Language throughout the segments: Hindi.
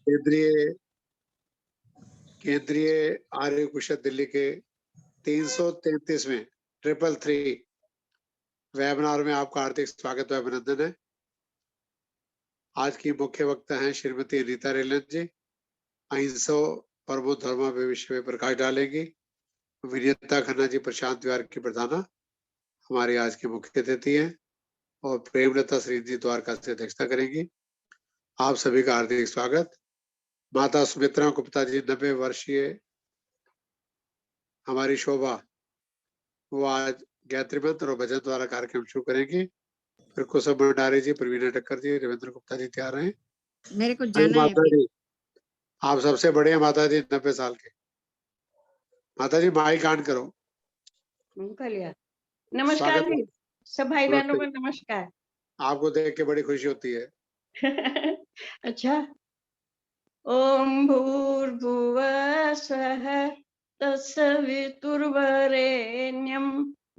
केंद्रीय केंद्रीय आर्य कुशल दिल्ली के 333वें 333 वेबिनार में आपका हार्दिक स्वागत व अभिनंदन है। आज की मुख्य वक्ता हैं श्रीमती रीता रेलन जी। अहिंसा परमो धर्म विषय में प्रकाश डालेंगी। विनीता खन्ना जी प्रशांत विहार की प्रधाना हमारी आज की मुख्य अतिथि हैं और प्रेमलता श्री जी द्वारका से अध्यक्षता करेंगी। आप सभी का हार्दिक स्वागत। माता सुमित्रा गुप्ता जी 90 वर्षीय हमारी शोभा वो आज गायत्री मंत्र और भजन द्वारा कार्यक्रम शुरू करेंगे। फिर कुसुम भंडारी जी, प्रवीणा टक्कर जी, रविंद्र गुप्ता जी तैयार हैं। मेरे को जाना है। माता जी आप सबसे बड़े हैं माता जी, 90 साल के। माता जी माइक ऑन करो। कर लिया। नमस्कार जी सब भाई बहनों को नमस्कार। आपको देख के बड़ी खुशी होती है। अच्छा। ओम भूर्भुवः स्वः तत्सवितुर्वरेण्यं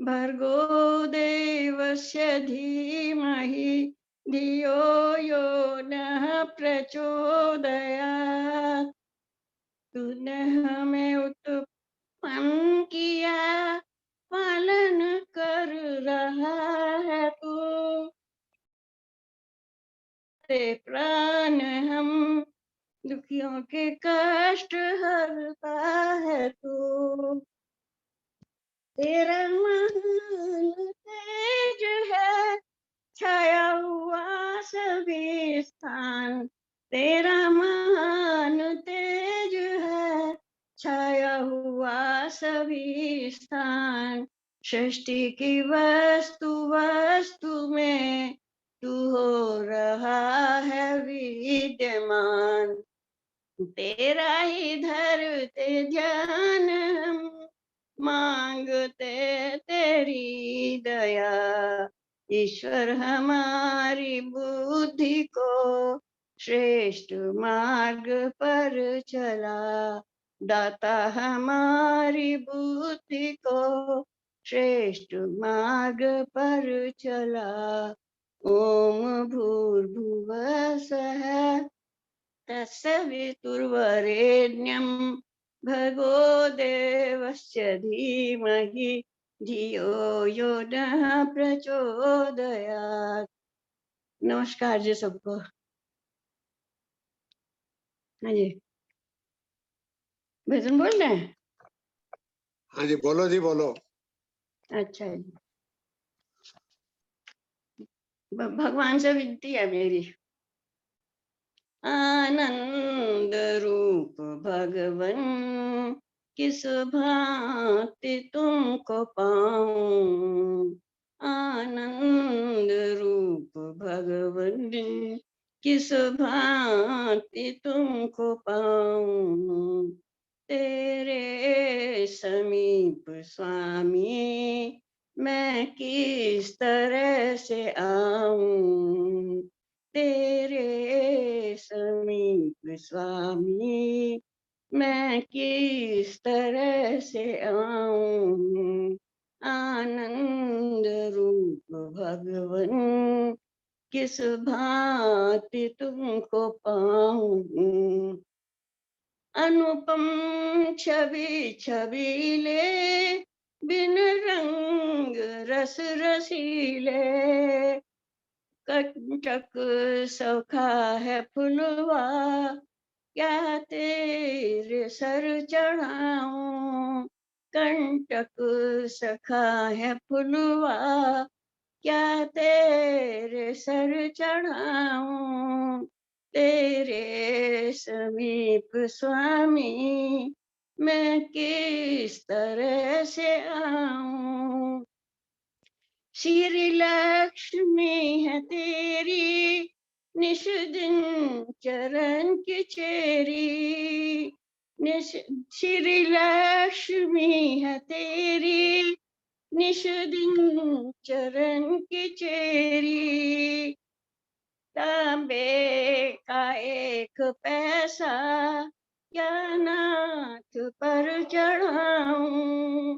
भर्गो देवस्य धीमहि धियो यो नः प्रचोदयात्। तूने हमें उत्पन्न किया, पालन कर रहा है तू। तेरे प्राण हम दुखियों के कष्ट हरता है तू। तेरा महान तेज है छाया हुआ सभी स्थान। तेरा महान तेज है छाया हुआ सभी स्थान। सृष्टि की वस्तु वस्तु में तू हो रहा है विद्यमान। तेरा ही धरते ध्यान हम मांगते तेरी दया। ईश्वर हमारी बुद्धि को श्रेष्ठ मार्ग पर चला। दाता हमारी बुद्धि को श्रेष्ठ मार्ग पर चला। ओम भूर्भुवः स्वः तत्सवितुर्वरेण्यं भर्गो देवस्य धीमहि धियो यो नः प्रचोदयात्। नमस्कार जी सबको। हाँ जी भजन बोल रहे हैं। हाँ जी बोलो जी बोलो। अच्छा जी भगवान से विनती है मेरी। आनंद रूप भगवन किस भांति तुमको पाऊं। आनंद रूप भगवन किस भांति तुमको पाऊं। तेरे समीप स्वामी मैं किस तरह से आऊं। तेरे समीप स्वामी मैं किस तरह से आऊं। आनंद रूप भगवन किस भांति तुमको पाऊं। अनुपम छवि छबीले बिन रंग रस रसीले। कंटक सखा है फुलवा क्या तेरे सर चढ़ाऊं। कंटक सखा है फुलवा क्या तेरे सर चढ़ाऊं। तेरे समीप स्वामी मैं किस तरह से आऊं। श्री लक्ष्मी है तेरी निश दिन चरण की चेरी। श्री लक्ष्मी है तेरी निश दिन चरण की चेरी। तांबे का एक पैसा क्या नाथ पर चढ़ाऊं।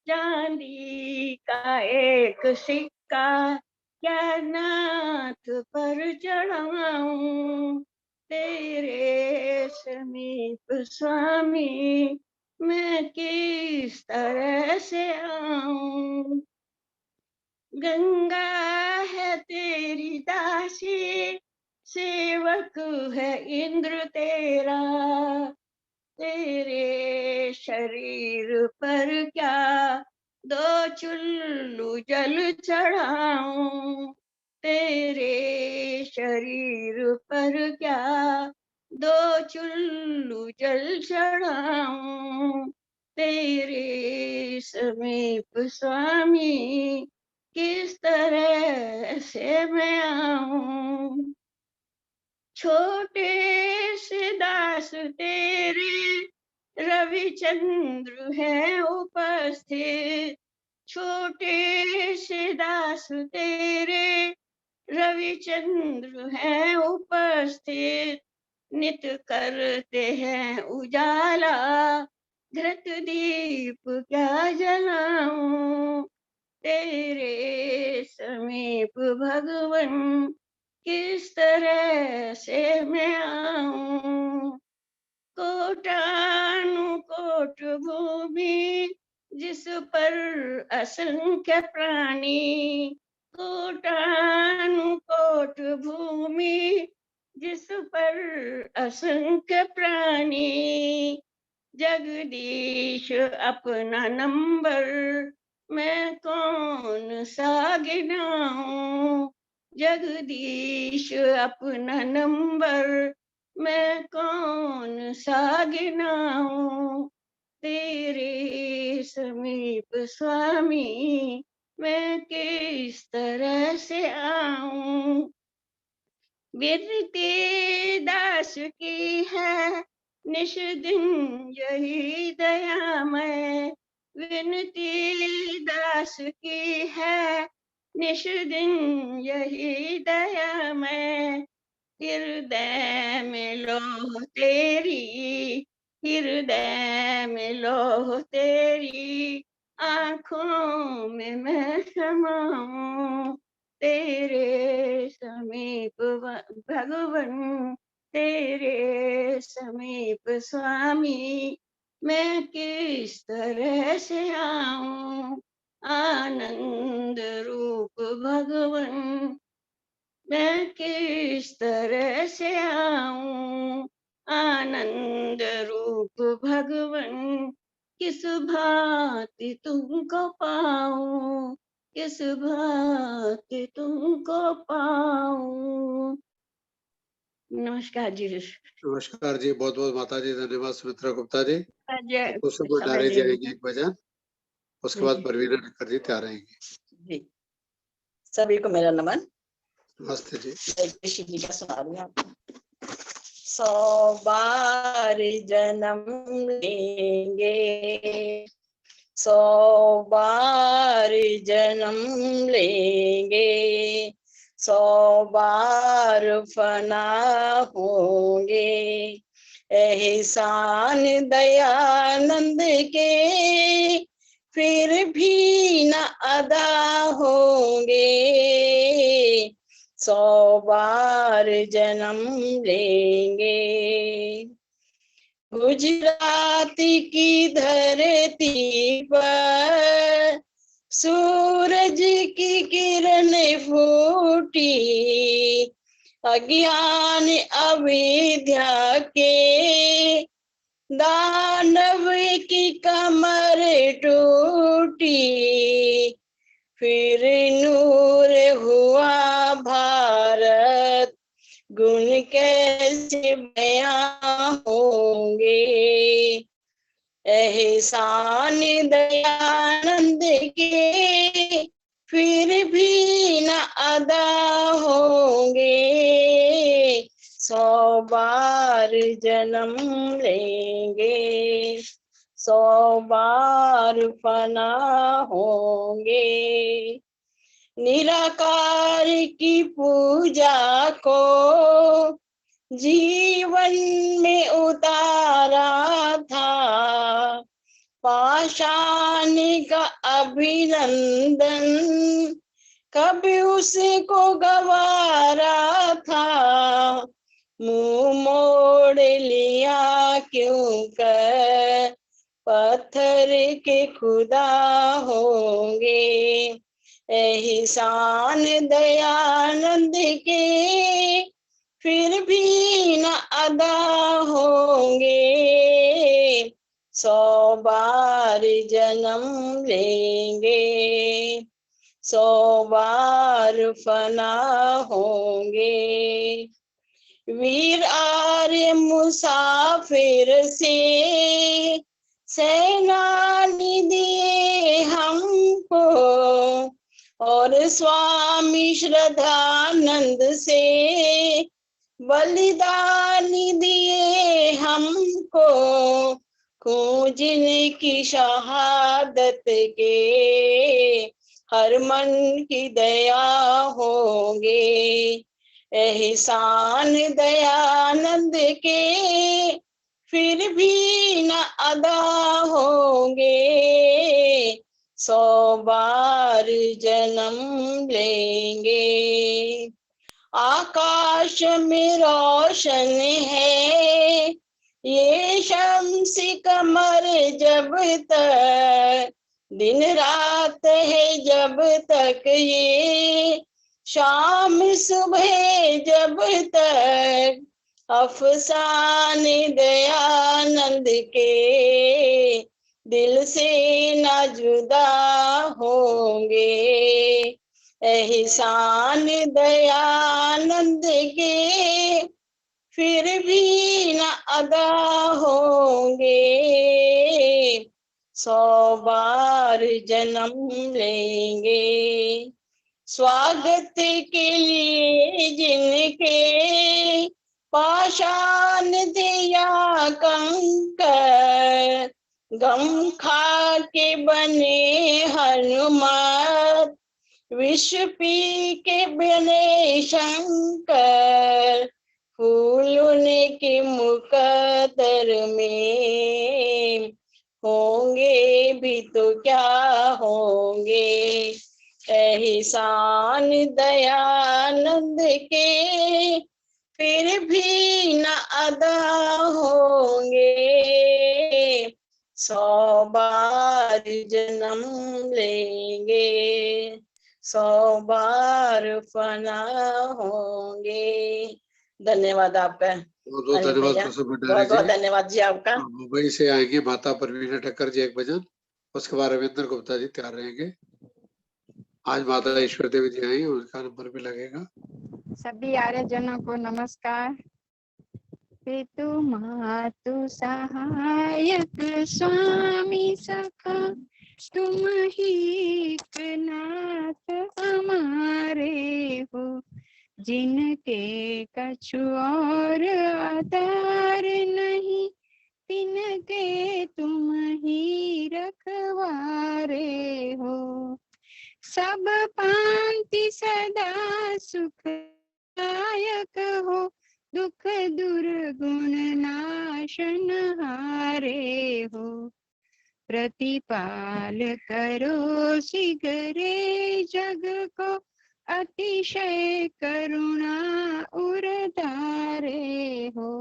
चांदी का एक सिक्का क्या नाथ पर चढ़ाऊं। तेरे समीप स्वामी मैं किस तरह से आऊं। गंगा है तेरी दासी, सेवक है इंद्र तेरा, तेरे शरीर पर क्या दो चुल्लू जल चढ़ाऊं। तेरे शरीर पर क्या दो चुल्लू जल चढ़ाऊं। तेरे समीप स्वामी किस तरह से मैं आऊं। छोटे से दास तेरे रविचंद्र है उपस्थित, छोटे से दास तेरे रविचंद्र है उपस्थित। नित करते हैं उजाला, घृत दीप क्या जलाऊं। तेरे समीप भगवन किस तरह से मैं आऊं। कोटानुकोट भूमि जिस पर असंख्य प्राणी, कोटानुकोट भूमि जिस पर असंख्य प्राणी। जगदीश अपना नंबर मैं कौन सा गिनाऊं। जगदीश अपना नंबर मैं कौन सा गिनाऊं। तेरे समीप स्वामी मैं किस तरह से आऊं। विरते दास की है निश दिन यही दया मैं, विनती दास की है निश दिन यही दया मैं। हृदय में लोह तेरी, हृदय में लोह तेरी, आँखों में मैं समाऊं। तेरे समीप भगवन, तेरे समीप स्वामी मैं किस तरह से आऊं। आनंद रूप भगवन मैं किस तरह से आऊं। आनंद रूप भगवन किस भांति तुमको पाऊं, किस भांति तुमको पाऊं। नमस्कार जी। नमस्कार जी, बहुत बहुत माता जी धन्यवाद सुमित्रा गुप्ता जी। जय कुसुम भंडारी जी आएंगे एक भजन, उसके बाद जी। परवीना नक्कर जी तैयार रहेंगे। जी, सभी को मेरा नमन। नमस्ते जी। ऋषि जी का सुना रही हूँ आपको। 100 बार जन्म लेंगे, 100 बार जन्म लेंगे, 100 बार फना होंगे। एहसान दयानंद के फिर भी न अदा होंगे। 100 बार जन्म लेंगे। गुजरात की धरती पर सूरज की किरण फूटी, अज्ञान अविद्या के दानव की कमर टूटी। फिर नूर हुआ भारत, गुण कैसे बयां होंगे। एहसान दयानंद के फिर भी न अदा होंगे। 100 बार जन्म लेंगे, 100 बार फना होंगे। निराकार की पूजा को जीवन में उतारा था, पाषाण का अभिनंदन कभी उसको गवारा था। मुंह मोड़ लिया क्यों कर, पत्थर के खुदा होंगे। एहसान दयानंद के फिर भी न अदा होंगे। 100 बार जन्म लेंगे, 100 बार फना होंगे। वीर आर्य मुसाफिर से सेनानी दिए हमको, और स्वामी श्रद्धानंद से बलिदानी दिए हमको। जिनकी शहादत के हर मन की दया होंगे। एहसान दयानंद के फिर भी न अदा होंगे। 100 बार जन्म लेंगे। आकाश में रोशन है ये शम्स कमर जब तक, दिन रात है जब तक ये शाम सुबह जब तक। अफसाने दयानंद के दिल से न जुदा होंगे। एहसान दयानंद के फिर भी न अदा होंगे। 100 बार जन्म लेंगे। स्वागत के लिए जिनके पाषाण दिया कंकर, गम खा के बने हनुमत, विष पी के बने शंकर। फूल उनके मुकद्दर में होंगे भी तो क्या होंगे। एहसान दयानंद के फिर भी न अदा होंगे। 100 बार जन्म लेंगे, 100 बार फना होंगे। धन्यवाद आपका। बहुत बहुत धन्यवाद प्रोफेसर भंडारी बहुत बहुत जी। धन्यवाद जी आपका। मुंबई से आएंगे माता परवीन ठक्कर जी एक भजन, उसके बाद रविंद्र गुप्ता जी तैयार रहेंगे। आज माता ईश्वर देवी जी आई, उनका नंबर भी लगेगा। सभी आर्यजनों को नमस्कार। पितु मातु सहायक स्वामी सखा, तुम ही एक नाथ हमारे हो। जिनके कछु और आधार नहीं, तिनके तुम ही रखवारे हो। सब पांति सदा सुखदायक हो, दुख दुर्गुण नाशन हारे हो। प्रतिपाल करो सिगरे जग को, अतिशय करुणा उरधारे हो।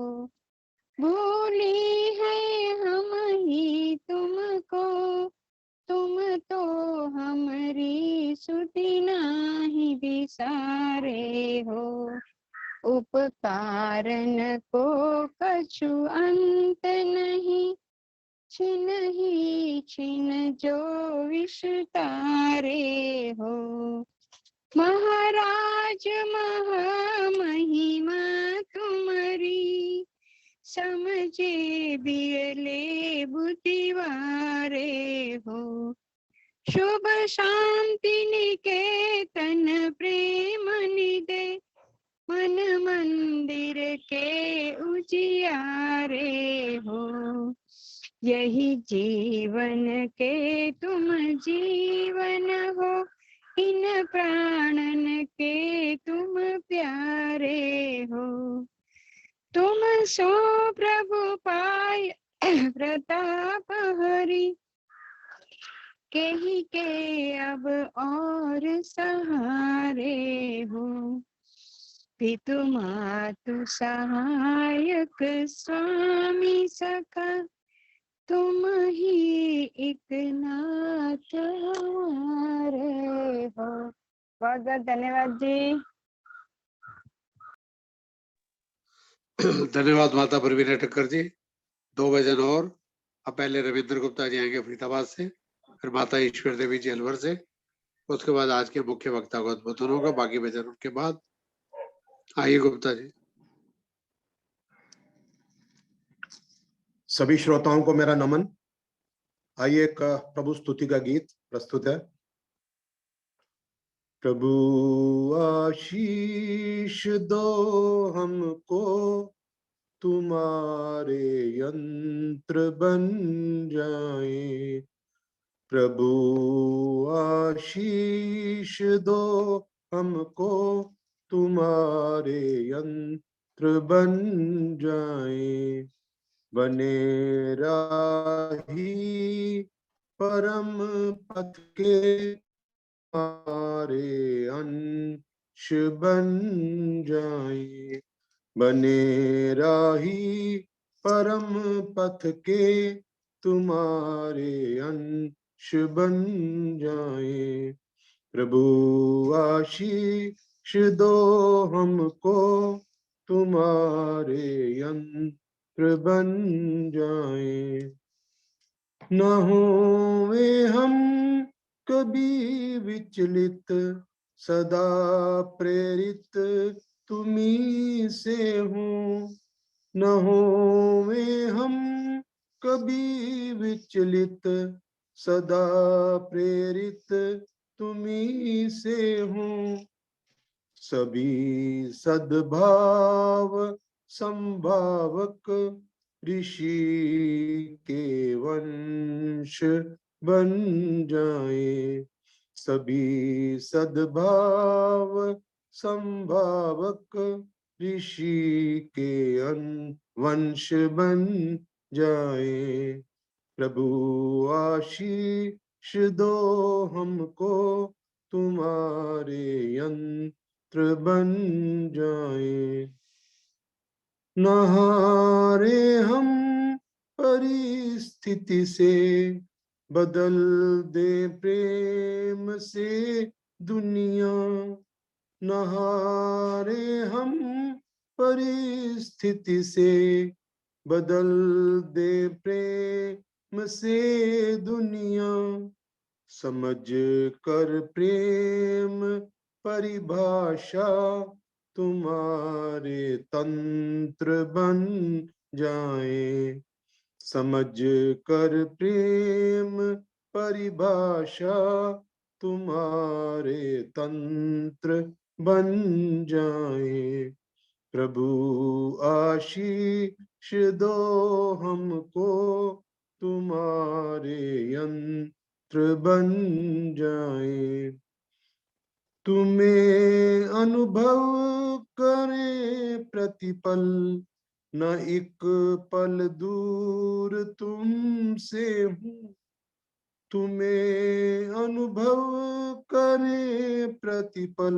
भूली है हम ही तुमको, तुम तो हमारी सुधि नाही बिसारे हो। उपकारन को कछु अंत नहीं, छिन ही छिन जो विस्तारे हो। महाराज महामहिमा तुम्हारी, समझे बिरले बुद्धिवारे हो। शुभ शांति निकेतन प्रेम निधे, मन मंदिर के उजियारे हो। यही जीवन के तुम जीवन हो, इन प्राणन के तुम प्यारे हो। तुम सो प्रभु पाय प्रताप हरि, के ही के अब और सहारे हो। पितु मातु सहायक स्वामी सखा तुम ही एक नाथ हमारे हो। बहुत बहुत धन्यवाद जी। धन्यवाद माता प्रवीणा ठक्कर जी। 2 भजन और। अब पहले रविंद्र गुप्ता जी आएंगे फरीदाबाद से, फिर माता ईश्वर देवी जी अलवर से, उसके बाद आज के मुख्य वक्ता का उद्बोधन होगा, बाकी भजन उनके बाद। आइए गुप्ता जी। सभी श्रोताओं को मेरा नमन। आइए एक प्रभु स्तुति का गीत प्रस्तुत है। प्रभु आशीष दो हमको, तुम्हारे यंत्र बन जाए। प्रभु आशीष दो हमको, तुम्हारे यंत्र बन जाए। बने राही परम पथ के, हमारे अंश बन जाए। बने राही परम पथ के, तुम्हारे अंश बन जाए। प्रभु आशीष दो हमको, तुम्हारे यंत्र बन जाए। न होवे हम कभी विचलित, सदा प्रेरित तुम्ही से हूँ। न होवे हम कभी विचलित, सदा प्रेरित तुम्ही से हूँ। सभी सद्भाव संभावक, ऋषि के वंश बन जाए। सभी सद्भाव संभावक, ऋषि के वंश बन जाए। प्रभु आशीष दो हमको, तुम्हारे यंत्र बन जाए। न हारे हम परिस्थिति से, बदल दे प्रेम से दुनिया। न हारे हम परिस्थिति से, बदल दे प्रेम से दुनिया। समझ कर प्रेम परिभाषा, तुम्हारे तंत्र बन जाए। समझ कर प्रेम परिभाषा, तुम्हारे तंत्र बन जाए। प्रभु आशीष दो हमको, तुम्हारे यंत्र बन जाए। तुम्हें अनुभव करे प्रतिपल, न एक पल दूर तुमसे हूँ। तुम्हें अनुभव करे प्रतिपल,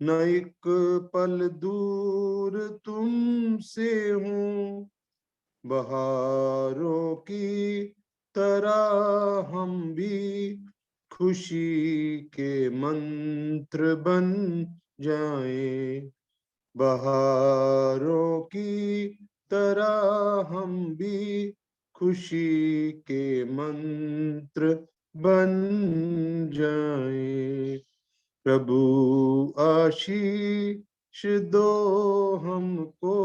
न एक पल दूर तुमसे हूँ। बहारों की तरह हम भी, खुशी के मंत्र बन जाए। बहारों की तरह हम भी, खुशी के मंत्र बन जाए। प्रभु आशीष दो हमको,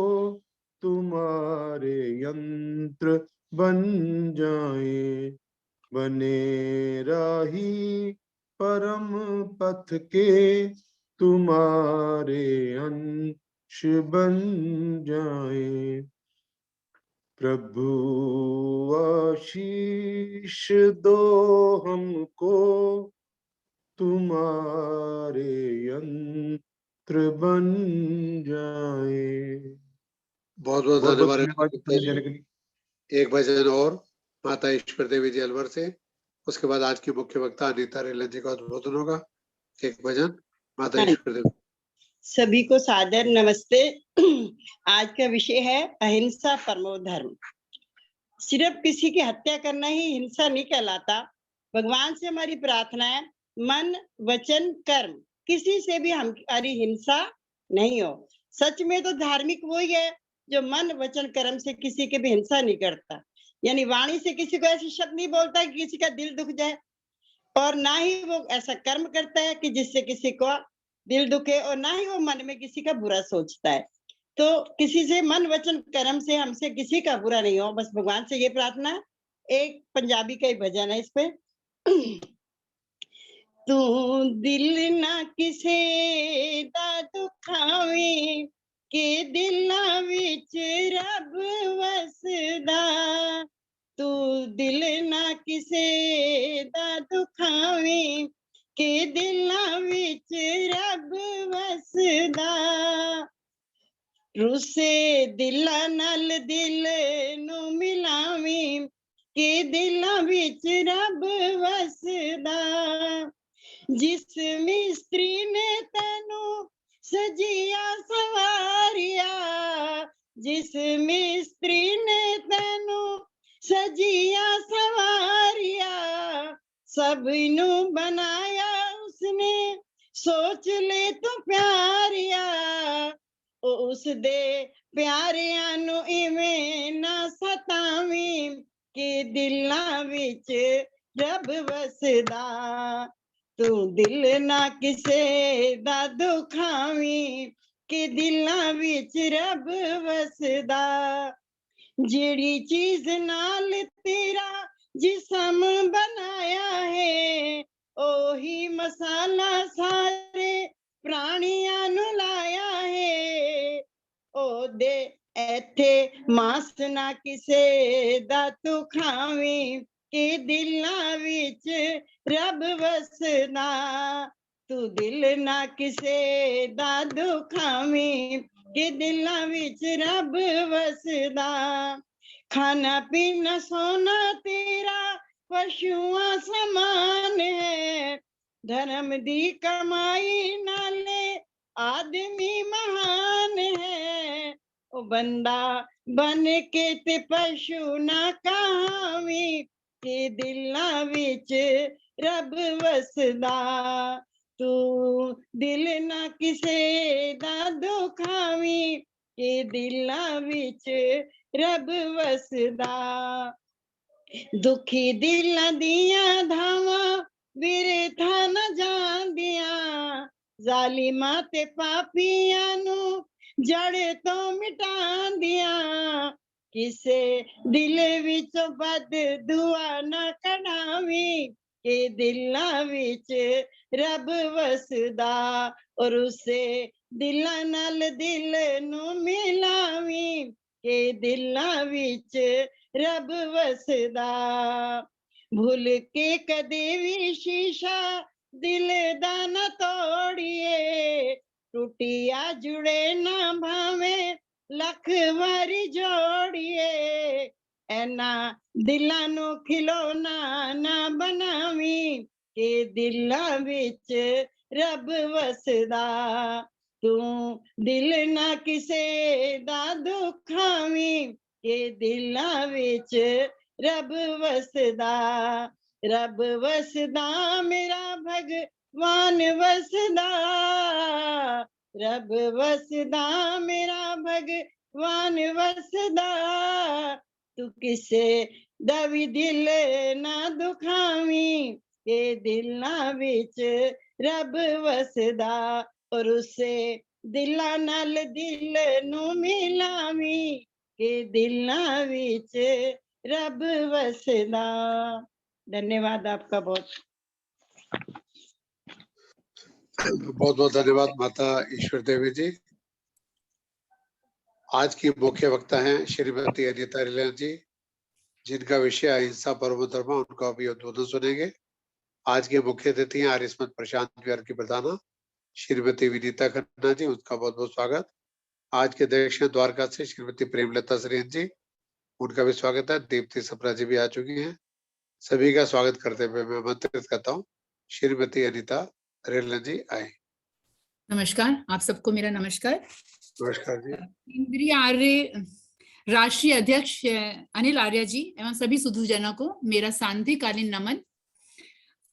तुम्हारे यंत्र बन जाए। बने राही परम पथ के, तुम्हारे अंश बन जाए। प्रभु आशीष दो हमको, तुम्हारे यंत्र बन जाए। बहुत बहुत धन्यवाद गुप्ता जी। देने के लिए। एक भजन और माता ईश्वर देवी जी अलवर से, उसके बाद आज की मुख्य वक्ता अनीता रेलन जी का उद्बोधन होगा। एक भजन माता ईश्वर देवी। सभी को सादर नमस्ते। आज का विषय है अहिंसा परमो धर्म। सिर्फ किसी की हत्या करना ही हिंसा नहीं कहलाता। भगवान से हमारी प्रार्थना है, मन वचन कर्म किसी से भी हमारी हिंसा नहीं हो। सच में तो धार्मिक वही है जो मन वचन कर्म से किसी की भी हिंसा नहीं करता, यानी वाणी से किसी को ऐसे शब्द नहीं बोलता कि किसी का दिल दुख जाए, और ना ही वो ऐसा कर्म करता है कि जिससे किसी को दिल दुखे, और ना ही वो मन में किसी का बुरा सोचता है। तो किसी से मन वचन कर्म से हमसे किसी का बुरा नहीं हो, बस भगवान से ये प्रार्थना। एक पंजाबी का ही भजन है इस पे। तू दिल ना किसे दा दुखावे के दिलां विच रब वसदा। तू दिल ना किसे दा दुखावे के दिलां विच रब वसदा। रुसे दिलां नाल दिल नू मिलावी के दिलां विच रब वसदा। जिस मिस्त्री ने तेनू सजिया सवारिया, जिस मिस्त्री ने तेनू सजिया सवारिया, सबनू बनाया उसने सोच ले तो प्यारिया। उस दे प्यारियां नू इवें ना सतावी के दिलां विच रब वसदा। तू दिल ना किसे दा दुखावी के दिलां विच रब वसदा। जेड़ी चीज नाल तेरा जिस्म बनाया है, ओही मसाला सारे प्राणियां नू लाया है। ओ दे एथे मास ना किसे दा तू खावी के दिलां विच रब वसदा। तू दिल ना किसे दा दुखावी के दिलां विच रब वसदा। खाना पीना सोना तेरा पशुआं समान है, धर्म दी कमाई नाले आदमी महान है। ओ बंदा बन के ते पशु ना कहावी के दिलां विच रब वसदा। तू दिल ना किसे दा दुखावी के दिलां विच रब वसदा। दुखी दिलां दियां धावां बिरथा न जांदियां, जालिमां ते पापियां नू जड़ तो मिटांदियां। किसे दिल विचों बद दुआ न कढावी के दिलां विच रब वसदा। और उसे दिलां नाल दिल नू मिलावी के दिलां विच रब वसदा। भूल के कदे भी शीशा दिल दा न तोड़िए, टूटिया जुड़े ना भावे लख वारी जोड़िए। ऐना दिलां नू खिलौना ना बनावी के दिलां विच रब वसदा। तू दिल ना किसे दा दुखावी के दिलां विच रब वसदा। रब वसदा मेरा भगवान वसदा, रब वसदा मेरा भगवान वसदा। तू किसे दा भी दिल ना दुखावी के दिलां विच रब वसदा। और उसे दिलां नाल दिल नू मिलावी के दिलां विच रब वसदा। धन्यवाद आपका बहुत। बहुत बहुत धन्यवाद माता ईश्वर देवी जी। आज की मुख्य वक्ता हैं श्रीमती अनीता रिलायन जी, जिनका विषय अहिंसा परमो धर्म, उनका भी उद्बोधन सुनेंगे। आज के मुख्य अतिथि हैं आर्यस्मत प्रशांत विहार की प्रधाना श्रीमती विनीता खन्ना जी, उनका बहुत बहुत स्वागत। आज के अध्यक्ष हैं द्वारका से श्रीमती प्रेमलता श्रीन जी, उनका भी स्वागत है। दीप्ति सप्रा जी भी आ चुकी हैं। सभी का स्वागत करते हुए मैं आमंत्रित करता हूँ श्रीमती अनीता रिलायन जी आए। नमस्कार, आप सबको मेरा नमस्कार। नमस्कार जी। केंद्रीय आर्य राष्ट्रीय अध्यक्ष अनिल आर्य जी एवं सभी सुधीजनों को मेरा सांध्यकालीन नमन।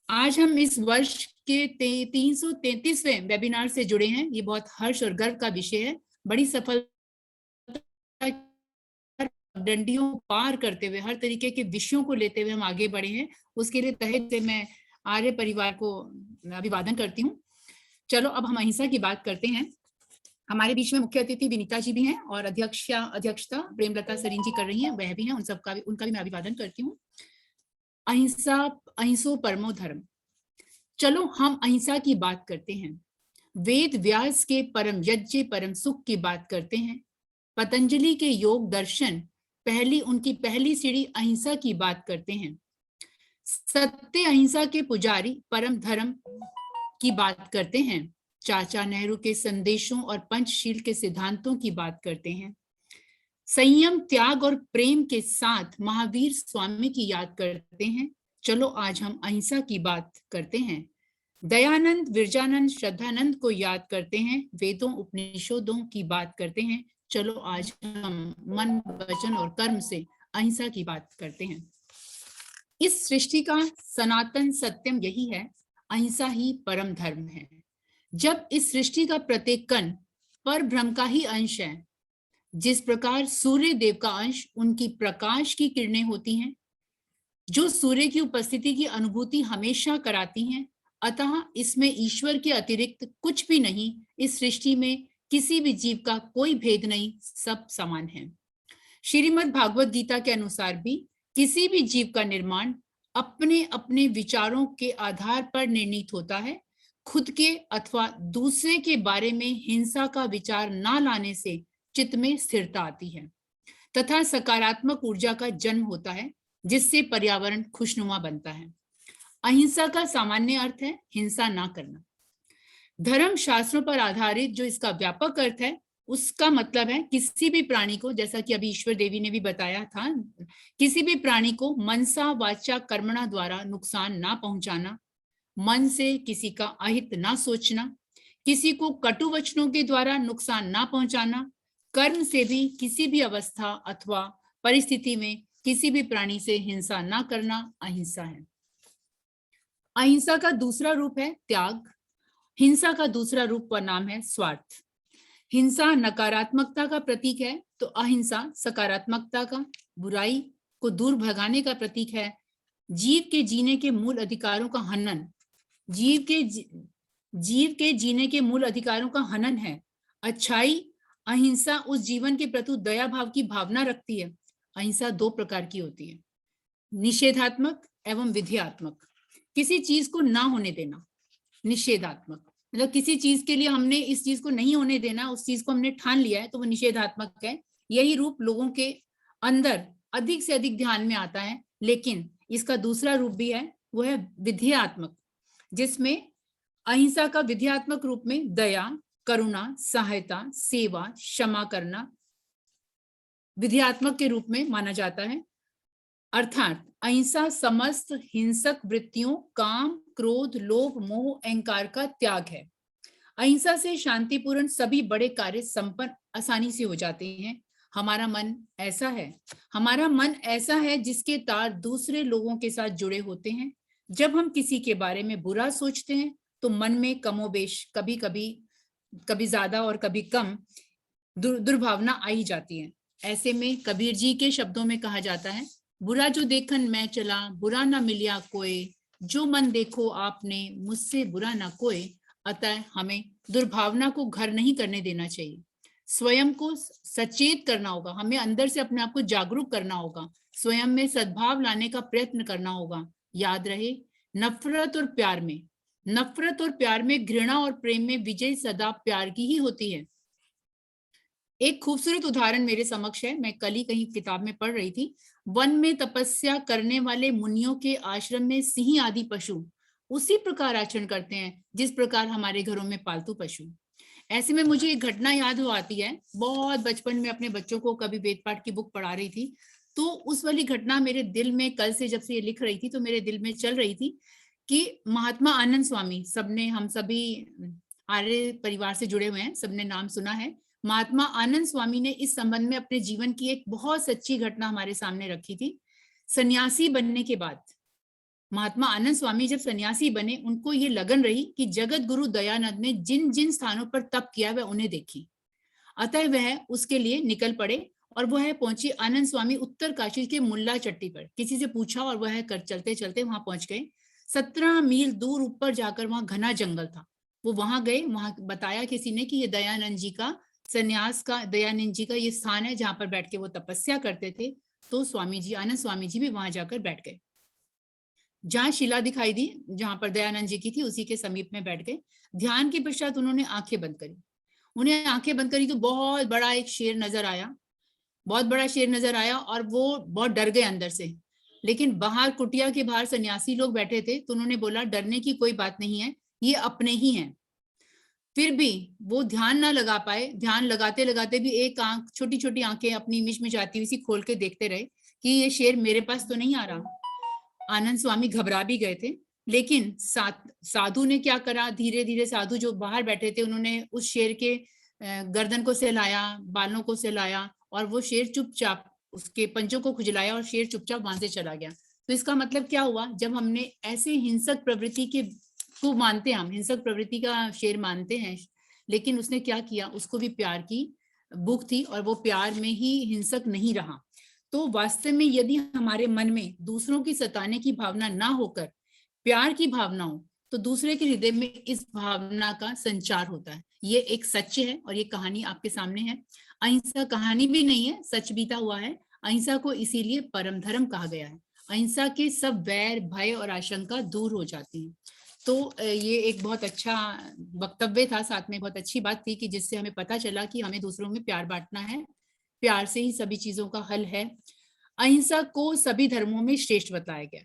आज हम इस वर्ष के 333वें वेबिनार से जुड़े हैं। ये बहुत हर्ष और गर्व का विषय है। बड़ी सफलता डंडियों पार करते हुए हर तरीके के विषयों को लेते हुए हम आगे बढ़े हैं। उसके लिए तहे दिल से मैं आर्य परिवार को अभिवादन करती हूँ। चलो अब हम अहिंसा की बात करते हैं। हमारे बीच में मुख्य अतिथि विनीता जी भी हैं और अध्यक्षता प्रेमलता सरीन जी कर रही हैं, वह भी हैं। उनका भी मैं अभिवादन करती हूँ। अहिंसा, अहिंसो परमो धर्म। चलो हम अहिंसा की बात करते हैं। वेद व्यास के परम यज्ञ परम सुख की बात करते हैं। पतंजलि के योग दर्शन उनकी पहली सीढ़ी अहिंसा की बात करते हैं। सत्य अहिंसा के पुजारी परम धर्म की बात करते हैं। चाचा नेहरू के संदेशों और पंचशील के सिद्धांतों की बात करते हैं। संयम, त्याग और प्रेम के साथ महावीर स्वामी की याद करते हैं। चलो आज हम अहिंसा की बात करते हैं। दयानंद, विरजानंद, श्रद्धानंद को याद करते हैं। वेदों उपनिषदों की बात करते हैं। चलो आज हम मन, वचन और कर्म से अहिंसा की बात करते हैं। इस सृष्टि का सनातन सत्यम यही है, अहिंसा ही परम धर्म है। जब इस सृष्टि का प्रत्येक कण पर ब्रह्म का ही अंश है, जिस प्रकार सूर्य देव का अंश उनकी प्रकाश की किरणें होती हैं, जो सूर्य की उपस्थिति की अनुभूति हमेशा कराती हैं, अतः इसमें ईश्वर के अतिरिक्त कुछ भी नहीं। इस सृष्टि में किसी भी जीव का कोई भेद नहीं, सब समान है। श्रीमद् भागवत गीता के अनुसार भी किसी भी जीव का निर्माण अपने अपने विचारों के आधार पर निर्णीत होता है। खुद के अथवा दूसरे के बारे में हिंसा का विचार ना लाने से चित्त में स्थिरता आती है तथा सकारात्मक ऊर्जा का जन्म होता है, जिससे पर्यावरण खुशनुमा बनता है। अहिंसा का सामान्य अर्थ है हिंसा ना करना। धर्म शास्त्रों पर आधारित जो इसका व्यापक अर्थ है, उसका मतलब है किसी भी प्राणी को, जैसा कि अभी ईश्वर देवी ने भी बताया था, किसी भी प्राणी को मनसा वाचा कर्मणा द्वारा नुकसान ना पहुंचाना, मन से किसी का अहित ना सोचना, किसी को कटु वचनों के द्वारा नुकसान ना पहुंचाना, कर्म से भी किसी भी अवस्था अथवा परिस्थिति में किसी भी प्राणी से हिंसा ना करना अहिंसा है। अहिंसा का दूसरा रूप है त्याग। हिंसा का दूसरा रूप व नाम है स्वार्थ। हिंसा नकारात्मकता का प्रतीक है तो अहिंसा सकारात्मकता का, बुराई को दूर भगाने का प्रतीक है। जीव के जीने के मूल अधिकारों का हनन, जीव के जीने के मूल अधिकारों का हनन है। अच्छाई, अहिंसा उस जीवन के प्रति दया भाव की भावना रखती है। अहिंसा दो प्रकार की होती है, निषेधात्मक एवं विधियात्मक। किसी चीज को ना होने देना, निषेधात्मक मतलब किसी चीज के लिए हमने इस चीज को नहीं होने देना, उस चीज को हमने ठान लिया है, तो वो निषेधात्मक है। यही रूप लोगों के अंदर अधिक से अधिक ध्यान में आता है। लेकिन इसका दूसरा रूप भी है, वो है विधियात्मक, जिसमें अहिंसा का विधियात्मक रूप में दया, करुणा, सहायता, सेवा, क्षमा करना विधियात्मक के रूप में माना जाता है। अर्थात अहिंसा समस्त हिंसक वृत्तियों, काम, क्रोध, लोभ, मोह, अहंकार का त्याग है। अहिंसा से शांतिपूर्ण सभी बड़े कार्य संपन्न आसानी से हो जाते हैं। हमारा मन ऐसा है जिसके तार दूसरे लोगों के साथ जुड़े होते हैं। जब हम किसी के बारे में बुरा सोचते हैं तो मन में कमोबेश कभी ज्यादा और कभी कम दुर्भावना आई जाती है। ऐसे में कबीर जी के शब्दों में कहा जाता है, बुरा जो देखन मैं चला, बुरा ना मिलिया कोई, जो मन देखो आपने, मुझसे बुरा ना कोई। अतः हमें दुर्भावना को घर नहीं करने देना चाहिए। स्वयं को सचेत करना होगा, हमें अंदर से अपने आप को जागरूक करना होगा, स्वयं में सद्भाव लाने का प्रयत्न करना होगा। याद रहे, नफरत और प्यार में घृणा और प्रेम में विजय सदा प्यार की ही होती है। एक खूबसूरत उदाहरण मेरे समक्ष है, मैं कल ही कहीं किताब में पढ़ रही थी। वन में तपस्या करने वाले मुनियों के आश्रम में सिंह आदि पशु उसी प्रकार आचरण करते हैं जिस प्रकार हमारे घरों में पालतू पशु। ऐसे में मुझे एक घटना याद हो आती है। बहुत बचपन में अपने बच्चों को कभी वेद पाठ की बुक पढ़ा रही थी, तो उस वाली घटना मेरे दिल में, कल से जब से ये लिख रही थी तो मेरे दिल में चल रही थी कि महात्मा आनंद स्वामी, हम सभी आर्य परिवार से जुड़े हुए हैं, सबने नाम सुना है। महात्मा आनंद स्वामी ने इस संबंध में अपने जीवन की एक बहुत सच्ची घटना हमारे सामने रखी थी। सन्यासी बनने के बाद महात्मा आनंद स्वामी जब सन्यासी बने, उनको ये लगन रही कि जगत गुरु दयानंद ने जिन जिन स्थानों पर तप किया वह उन्हें देखी। अतः वह उसके लिए निकल पड़े और वह पहुंचे आनंद स्वामी उत्तर काशी के मुल्ला चट्टी पर। किसी से पूछा और वह कर चलते चलते वहां पहुंच गए। 17 मील दूर ऊपर जाकर वहां घना जंगल था। वो वहां गए, वहां बताया किसी ने कि ये दयानंद जी का संन्यास का, दयानंद जी का ये स्थान है जहां पर बैठ के वो तपस्या करते थे। तो स्वामी जी, आनंद स्वामी जी भी वहां जाकर बैठ गए। जहां शिला दिखाई दी जहां पर दयानंद जी की थी, उसी के समीप में बैठ गए। ध्यान के पश्चात उन्होंने आंखें बंद करी। उन्हें आंखें बंद करी तो बहुत बड़ा एक शेर नजर आया, बहुत बड़ा शेर नजर आया और वो बहुत डर गए अंदर से। लेकिन बाहर, कुटिया के बाहर सन्यासी लोग बैठे थे, तो उन्होंने बोला डरने की कोई बात नहीं है, ये अपने ही हैं। फिर भी वो ध्यान ना लगा पाए। ध्यान लगाते लगाते भी एक आंख, छोटी छोटी आंखें अपनी मिचमिचाती हुई सी खोल के देखते रहे कि ये शेर मेरे पास तो नहीं आ रहा। आनंद स्वामी घबरा भी गए थे। लेकिन साधु ने क्या करा, धीरे धीरे साधु जो बाहर बैठे थे उन्होंने उस शेर के गर्दन को सहलाया, बालों को सहलाया और वो शेर चुपचाप उसके पंजों को खुजलाया और शेर चुपचाप वहां से चला गया। तो इसका मतलब क्या हुआ, जब हमने ऐसे हिंसक प्रवृत्ति के को मानते हैं, हम हिंसक प्रवृत्ति का शेर मानते हैं, लेकिन उसने क्या किया, उसको भी प्यार की भूख थी और वो प्यार में ही हिंसक नहीं रहा। तो वास्तव में यदि हमारे मन में दूसरों की सताने की भावना ना होकर प्यार की भावना हो, तो दूसरे के हृदय में इस भावना का संचार होता है। ये एक सच है और ये कहानी आपके सामने है। अहिंसा कहानी भी नहीं है, सच बीता हुआ है। अहिंसा को इसीलिए परम धर्म कहा गया है। अहिंसा के सब वैर, भय और आशंका दूर हो जाती है। तो ये एक बहुत अच्छा वक्तव्य था, साथ में बहुत अच्छी बात थी कि जिससे हमें पता चला कि हमें दूसरों में प्यार बांटना है, प्यार से ही सभी चीजों का हल है। अहिंसा को सभी धर्मों में श्रेष्ठ बताया गया।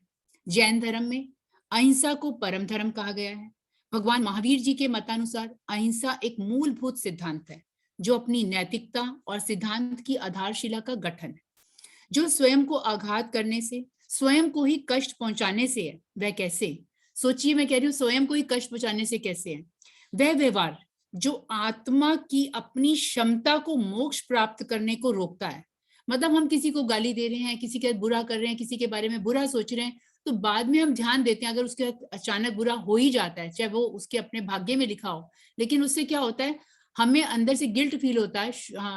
जैन धर्म में अहिंसा को परम धर्म कहा गया है। भगवान महावीर जी के मतानुसार अहिंसा एक मूलभूत सिद्धांत है जो अपनी नैतिकता और सिद्धांत की आधारशिला का गठन है। जो स्वयं को आघात करने से, स्वयं को ही कष्ट पहुंचाने से है, वह कैसे, सोचिए, मैं कह रही हूँ स्वयं को ही कष्ट पहुंचाने से कैसे है, वह व्यवहार जो आत्मा की अपनी क्षमता को मोक्ष प्राप्त करने को रोकता है। मतलब हम किसी को गाली दे रहे हैं, किसी के बुरा कर रहे हैं, किसी के बारे में बुरा सोच रहे हैं, तो बाद में हम ध्यान देते हैं अगर उसके अचानक बुरा हो ही जाता है, चाहे वो उसके अपने भाग्य में लिखा हो, लेकिन उससे क्या होता है, हमें अंदर से गिल्ट फील होता है,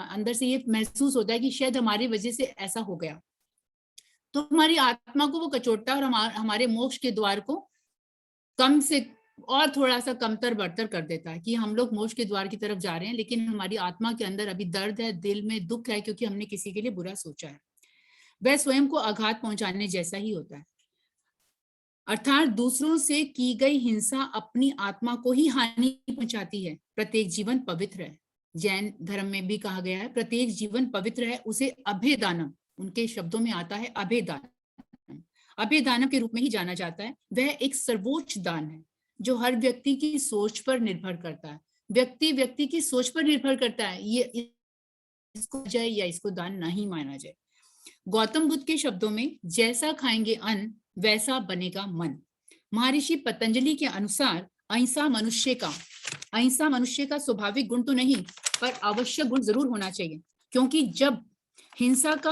अंदर से ये महसूस होता है कि शायद हमारी वजह से ऐसा हो गया। तो हमारी आत्मा को वो कचोटता है और हमारे मोक्ष के द्वार को कम से और थोड़ा सा कमतर बढ़तर कर देता है कि हम लोग मोक्ष के द्वार की तरफ जा रहे हैं, लेकिन हमारी आत्मा के अंदर अभी दर्द है, दिल में दुख है, क्योंकि हमने किसी के लिए बुरा सोचा है। वह स्वयं को आघात पहुंचाने जैसा ही होता है। अर्थात दूसरों से की गई हिंसा अपनी आत्मा को ही हानि पहुंचाती है। प्रत्येक जीवन पवित्र है। जैन धर्म में भी कहा गया है प्रत्येक जीवन पवित्र है, उसे अभेदानम, उनके शब्दों में आता है अभेदानम, अभेदानम के रूप में ही जाना जाता है। वह एक सर्वोच्च दान है जो हर व्यक्ति की सोच पर निर्भर करता है। व्यक्ति की सोच पर निर्भर करता है, ये इसको जाए या इसको दान नहीं माना जाए। गौतम बुद्ध के शब्दों में, जैसा खाएंगे अन्न वैसा बनेगा मन। महर्षि पतंजलि के अनुसार अहिंसा मनुष्य का स्वाभाविक गुण तो नहीं, पर आवश्यक गुण जरूर होना चाहिए, क्योंकि जब हिंसा का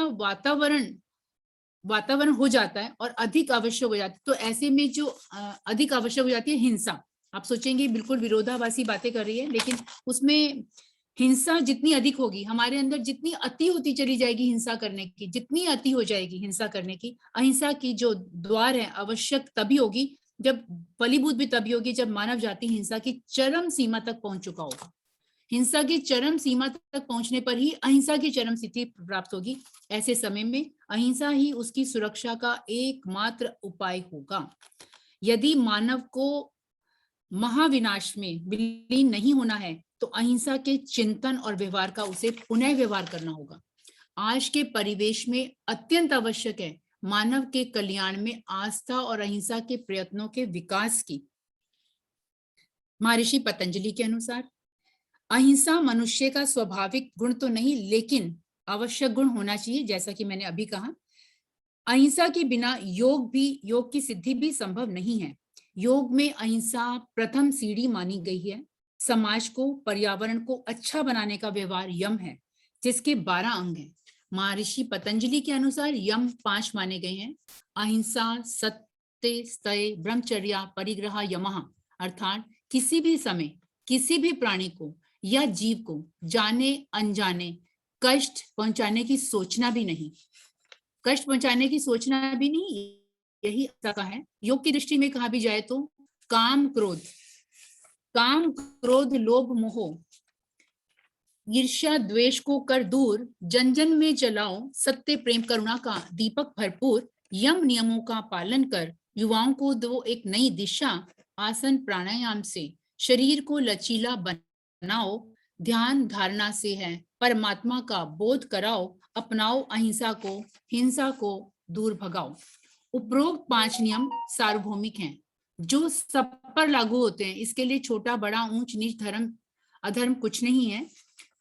वातावरण हो जाता है और अधिक आवश्यक हो जाती है, तो ऐसे में जो अधिक आवश्यक हो जाती है हिंसा, आप सोचेंगे बिल्कुल विरोधाभासी बातें कर रही है, लेकिन उसमें हिंसा जितनी अधिक होगी, हमारे अंदर जितनी अति होती चली जाएगी हिंसा करने की, जितनी अति हो जाएगी हिंसा करने की, अहिंसा की जो द्वार है आवश्यक तभी होगी, जब फलीभूत भी तभी होगी जब मानव जाति हिंसा की चरम सीमा तक पहुंच चुका होगा। हिंसा की चरम सीमा तक पहुंचने पर ही अहिंसा की चरम स्थिति प्राप्त होगी। ऐसे समय में अहिंसा ही उसकी सुरक्षा का एकमात्र उपाय होगा। यदि मानव को महाविनाश में विलीन नहीं होना है, तो अहिंसा के चिंतन और व्यवहार का उसे पुनः व्यवहार करना होगा। आज के परिवेश में अत्यंत आवश्यक है मानव के कल्याण में आस्था और अहिंसा के प्रयत्नों के विकास की। महर्षि पतंजलि के अनुसार अहिंसा मनुष्य का स्वाभाविक गुण तो नहीं, लेकिन आवश्यक गुण होना चाहिए। जैसा कि मैंने अभी कहा, अहिंसा के बिना योग की सिद्धि भी संभव नहीं है। योग में अहिंसा प्रथम सीढ़ी मानी गई है। समाज को, पर्यावरण को अच्छा बनाने का व्यवहार यम है, जिसके 12 अंग हैं। महर्षि पतंजलि के अनुसार यम 5 माने गए हैं। अहिंसा, सत्य, स्तय, ब्रह्मचर्या, परिग्रह, यमः, अर्थात किसी भी समय किसी भी प्राणी को या जीव को जाने अनजाने कष्ट पहुंचाने की सोचना भी नहीं, कष्ट पहुंचाने की सोचना भी नहीं, यही का है। योग की दृष्टि में कहा भी जाए तो काम क्रोध लोभ मोह ईर्ष्या द्वेष को कर दूर, जन जन में जलाओ सत्य प्रेम करुणा का दीपक भरपूर, यम नियमों का पालन कर युवाओं को दो एक नई दिशा, आसन प्राणायाम से शरीर को लचीला बनाओ, ध्यान धारणा से है परमात्मा का बोध कराओ, अपनाओ अहिंसा को, हिंसा को दूर भगाओ। उपरोक्त 5 नियम सार्वभौमिक हैं, जो सब पर लागू होते हैं। इसके लिए छोटा बड़ा ऊंच नीच धर्म अधर्म कुछ नहीं है।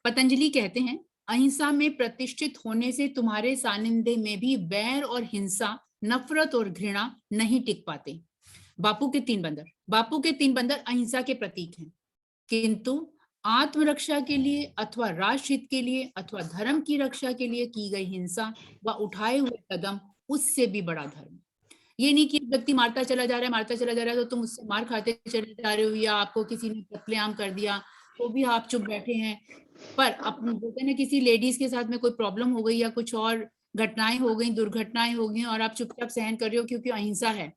पतंजलि कहते हैं, अहिंसा में प्रतिष्ठित होने से तुम्हारे सानिध्य में भी वैर और हिंसा, नफरत और घृणा नहीं टिक पाते। बापू के 3 बंदर अहिंसा के प्रतीक हैं, किंतु आत्मरक्षा के लिए अथवा राष्ट्र हित के लिए अथवा धर्म की रक्षा के लिए की गई हिंसा व उठाए हुए कदम उससे भी बड़ा धर्म। ये नहीं कि व्यक्ति मारता चला जा रहा है तो तुम उससे मार खाते चले जा रहे हो, या आपको किसी ने कत्लेआम कर दिया तो भी आप चुप बैठे हैं। पर अपने बोलते हैं किसी लेडीज के साथ में कोई प्रॉब्लम हो गई या कुछ और घटनाएं हो गई, दुर्घटनाएं हो गई और आप चुपचाप सहन कर रहे हो क्योंकि अहिंसा है।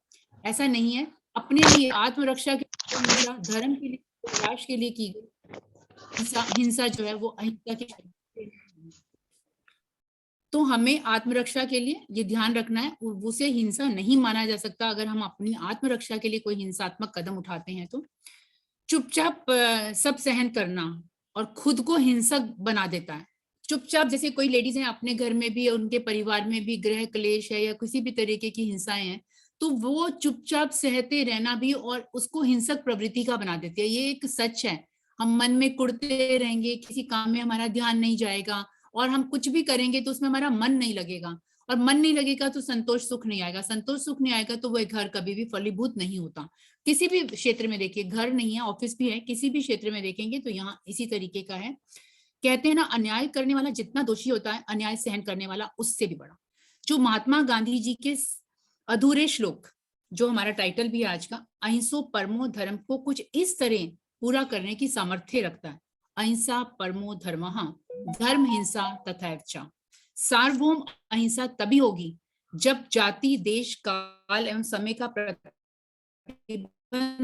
ऐसा नहीं है। अपने लिए आत्मरक्षा के लिए, धर्म के लिए, राष्ट्र के लिए की गई हिंसा जो है वो अहिंसा की। तो हमें आत्मरक्षा के लिए ये ध्यान रखना है, उसे हिंसा नहीं माना जा सकता। अगर हम अपनी आत्मरक्षा के लिए कोई हिंसात्मक कदम उठाते हैं तो चुपचाप सब सहन करना और खुद को हिंसक बना देता है। चुपचाप, जैसे कोई लेडीज हैं अपने घर में भी, उनके परिवार में भी गृह क्लेश है या किसी भी तरीके की हिंसाएं हैं, तो वो चुपचाप सहते रहना भी और उसको हिंसक प्रवृत्ति का बना देती है। ये एक सच है। हम मन में कुढ़ते रहेंगे, किसी काम में हमारा ध्यान नहीं जाएगा और हम कुछ भी करेंगे तो उसमें हमारा मन नहीं लगेगा, और मन नहीं लगेगा तो संतोष सुख नहीं आएगा, संतोष सुख नहीं आएगा तो वह घर कभी भी फलीभूत नहीं होता। किसी भी क्षेत्र में देखिए, घर नहीं है ऑफिस भी है, किसी भी क्षेत्र में देखेंगे तो यहाँ इसी तरीके का है। कहते हैं ना, अन्याय करने वाला जितना दोषी होता है, अन्याय सहन करने वाला उससे भी बड़ा। जो महात्मा गांधी जी के अधूरे श्लोक, जो हमारा टाइटल भी है आज का, अहिंसो परमो धर्म, को कुछ इस तरह पूरा करने की सामर्थ्य रखता है। अहिंसा परमो धर्मः, धर्म हिंसा तथैर्चा। सार्वभौम अहिंसा तभी होगी जब जाति, देश, काल एवं समय का प्रतिबंध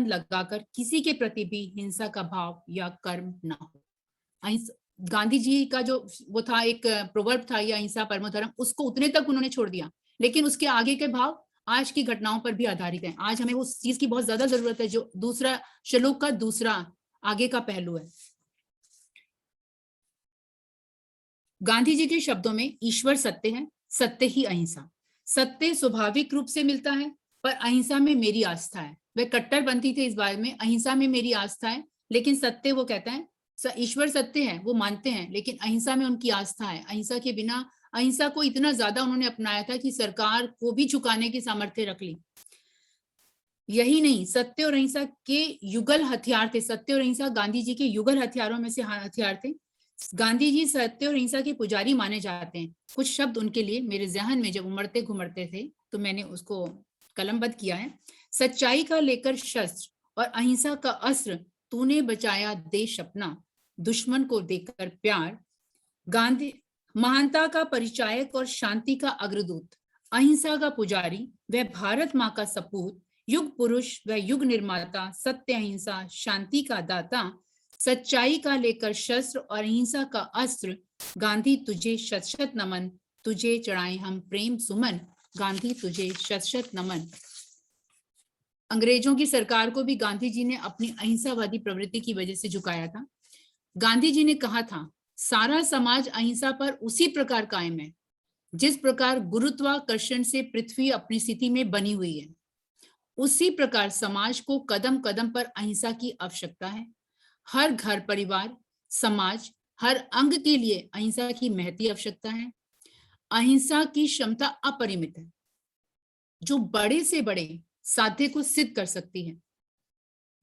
लगाकर किसी के प्रति भी हिंसा का भाव या कर्म न हो। गांधी जी का जो वो था, एक प्रोवर्ब था, ये अहिंसा परमो धर्म, उसको उतने तक उन्होंने छोड़ दिया, लेकिन उसके आगे के भाव आज की घटनाओं पर भी आधारित है। आज हमें उस चीज की बहुत ज्यादा जरूरत है, जो दूसरा श्लोक का दूसरा आगे का पहलू है। गांधी जी के शब्दों में ईश्वर सत्य है, सत्य ही अहिंसा। सत्य स्वाभाविक रूप से मिलता है, पर अहिंसा में मेरी आस्था है। वे कट्टरपंथी थे इस बारे में, अहिंसा में मेरी आस्था है, लेकिन सत्य वो कहता है, ईश्वर सत्य है वो मानते हैं, लेकिन अहिंसा में उनकी आस्था है। अहिंसा के बिना, अहिंसा को इतना ज्यादा उन्होंने अपनाया था कि सरकार को भी झुकाने की सामर्थ्य रख ली। यही नहीं, सत्य और अहिंसा के युगल हथियार थे। सत्य और अहिंसा गांधी जी के युगल हथियारों में से हथियार थे। गांधी जी सत्य और अहिंसा के पुजारी माने जाते हैं। कुछ शब्द उनके लिए मेरे जहन में जब उमड़ते घुमड़ते थे तो मैंने उसको कलमबद्ध किया है। सच्चाई का लेकर शस्त्र और अहिंसा का अस्त्र, तूने बचाया देश अपना, दुश्मन को देकर प्यार। गांधी महानता का परिचायक और शांति का अग्रदूत, अहिंसा का पुजारी, वह भारत माँ का सपूत, युग पुरुष व युग निर्माता, सत्य अहिंसा शांति का दाता, सच्चाई का लेकर शस्त्र और अहिंसा का अस्त्र। गांधी तुझे शत शत नमन, तुझे चढ़ाए हम प्रेम सुमन। गांधी तुझे शत शत नमन। अंग्रेजों की सरकार को भी गांधी जी ने अपनी अहिंसावादी प्रवृत्ति की वजह से झुकाया था। गांधी जी ने कहा था, सारा समाज अहिंसा पर उसी प्रकार कायम है जिस प्रकार गुरुत्वाकर्षण से पृथ्वी अपनी स्थिति में बनी हुई है। उसी प्रकार समाज को कदम कदम पर अहिंसा की आवश्यकता है। हर घर, परिवार, समाज, हर अंग के लिए अहिंसा की महती आवश्यकता है। अहिंसा की क्षमता अपरिमित है, जो बड़े से बड़े साध्य को सिद्ध कर सकती है।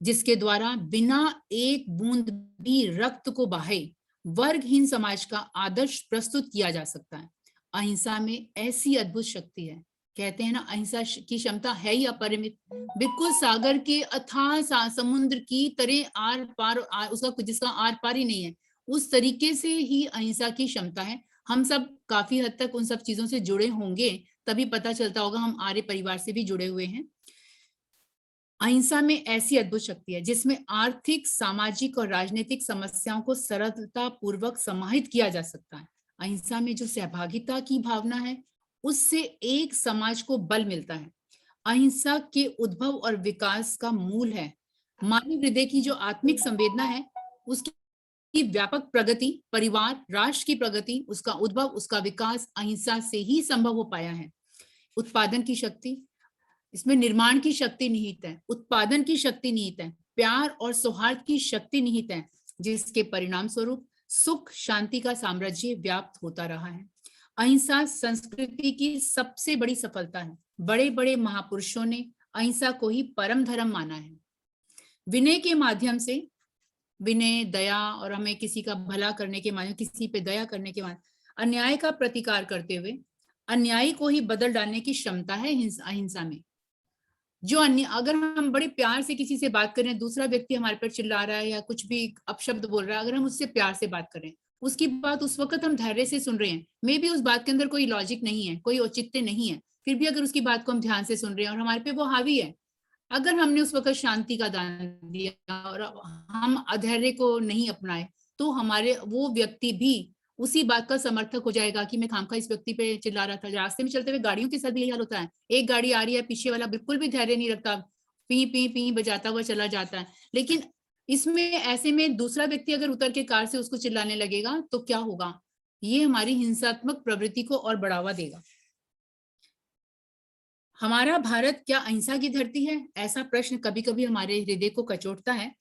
जिसके द्वारा बिना एक बूंद भी रक्त को बहाए वर्गहीन समाज का आदर्श प्रस्तुत किया जा सकता है। अहिंसा में ऐसी अद्भुत शक्ति है, कहते हैं ना, अहिंसा की क्षमता है ही अपरिमित, बिल्कुल सागर के अथाह समुद्र की तरह आर पार उसका जिसका आर पार ही नहीं है, उस तरीके से ही अहिंसा की क्षमता है। हम सब काफी हद तक उन सब चीजों से जुड़े होंगे, तभी पता चलता होगा हम आर्य परिवार से भी जुड़े हुए हैं। अहिंसा में ऐसी अद्भुत शक्ति है जिसमें आर्थिक, सामाजिक और राजनीतिक समस्याओं को सरलता पूर्वक समाहित किया जा सकता है। अहिंसा में जो सहभागिता की भावना है, उससे एक समाज को बल मिलता है। अहिंसा के उद्भव और विकास का मूल है। मानव हृदय की जो आत्मिक संवेदना है, उसकी व्यापक प्रगति, परिवार, राष्ट्र की प्रगति, उसका उद्भव, उसका विकास अहिंसा से ही संभव हो पाया है। उत्पादन की शक्ति, इसमें निर्माण की शक्ति निहित है, उत्पादन की शक्ति निहित है, प्यार और सौहार्द की शक्ति निहित है, जिसके परिणाम स्वरूप सुख शांति का साम्राज्य व्याप्त होता रहा है। अहिंसा संस्कृति की सबसे बड़ी सफलता है। बड़े बड़े महापुरुषों ने अहिंसा को ही परम धर्म माना है। विनय के माध्यम से, विनय, दया और हमें किसी का भला करने के माध्यम, किसी पे दया करने के माध्यम, अन्याय का प्रतिकार करते हुए अन्यायी को ही बदल डालने की क्षमता है अहिंसा में। जो अन्य, अगर हम बड़े प्यार से किसी से बात करें, दूसरा व्यक्ति हमारे पर चिल्ला रहा है या कुछ भी अपशब्द बोल रहा है, अगर हम उससे प्यार से बात करें, उसकी बात उस वक्त हम धैर्य से सुन रहे हैं, मे बी उस बात के अंदर कोई लॉजिक नहीं है, कोई औचित्य नहीं है, फिर भी अगर उसकी बात को हम ध्यान से सुन रहे हैं और हमारे पे वो हावी है, अगर हमने उस वक्त शांति का दान दिया और हम अधैर्य को नहीं अपनाए, तो हमारे वो व्यक्ति भी उसी बात का समर्थक हो जाएगा कि मैं खामखा इस व्यक्ति पे चिल्ला रहा था। रास्ते में चलते हुए गाड़ियों के साथ भी यही हाल होता है। एक गाड़ी आ रही है, पीछे वाला बिल्कुल भी धैर्य नहीं रखता, पी पी पी बजाता हुआ चला जाता है। लेकिन इसमें ऐसे में दूसरा व्यक्ति अगर उतर के कार से उसको चिल्लाने लगेगा तो क्या होगा? ये हमारी हिंसात्मक प्रवृत्ति को और बढ़ावा देगा। हमारा भारत क्या अहिंसा की धरती है? ऐसा प्रश्न कभी कभी हमारे हृदय को कचोटता है।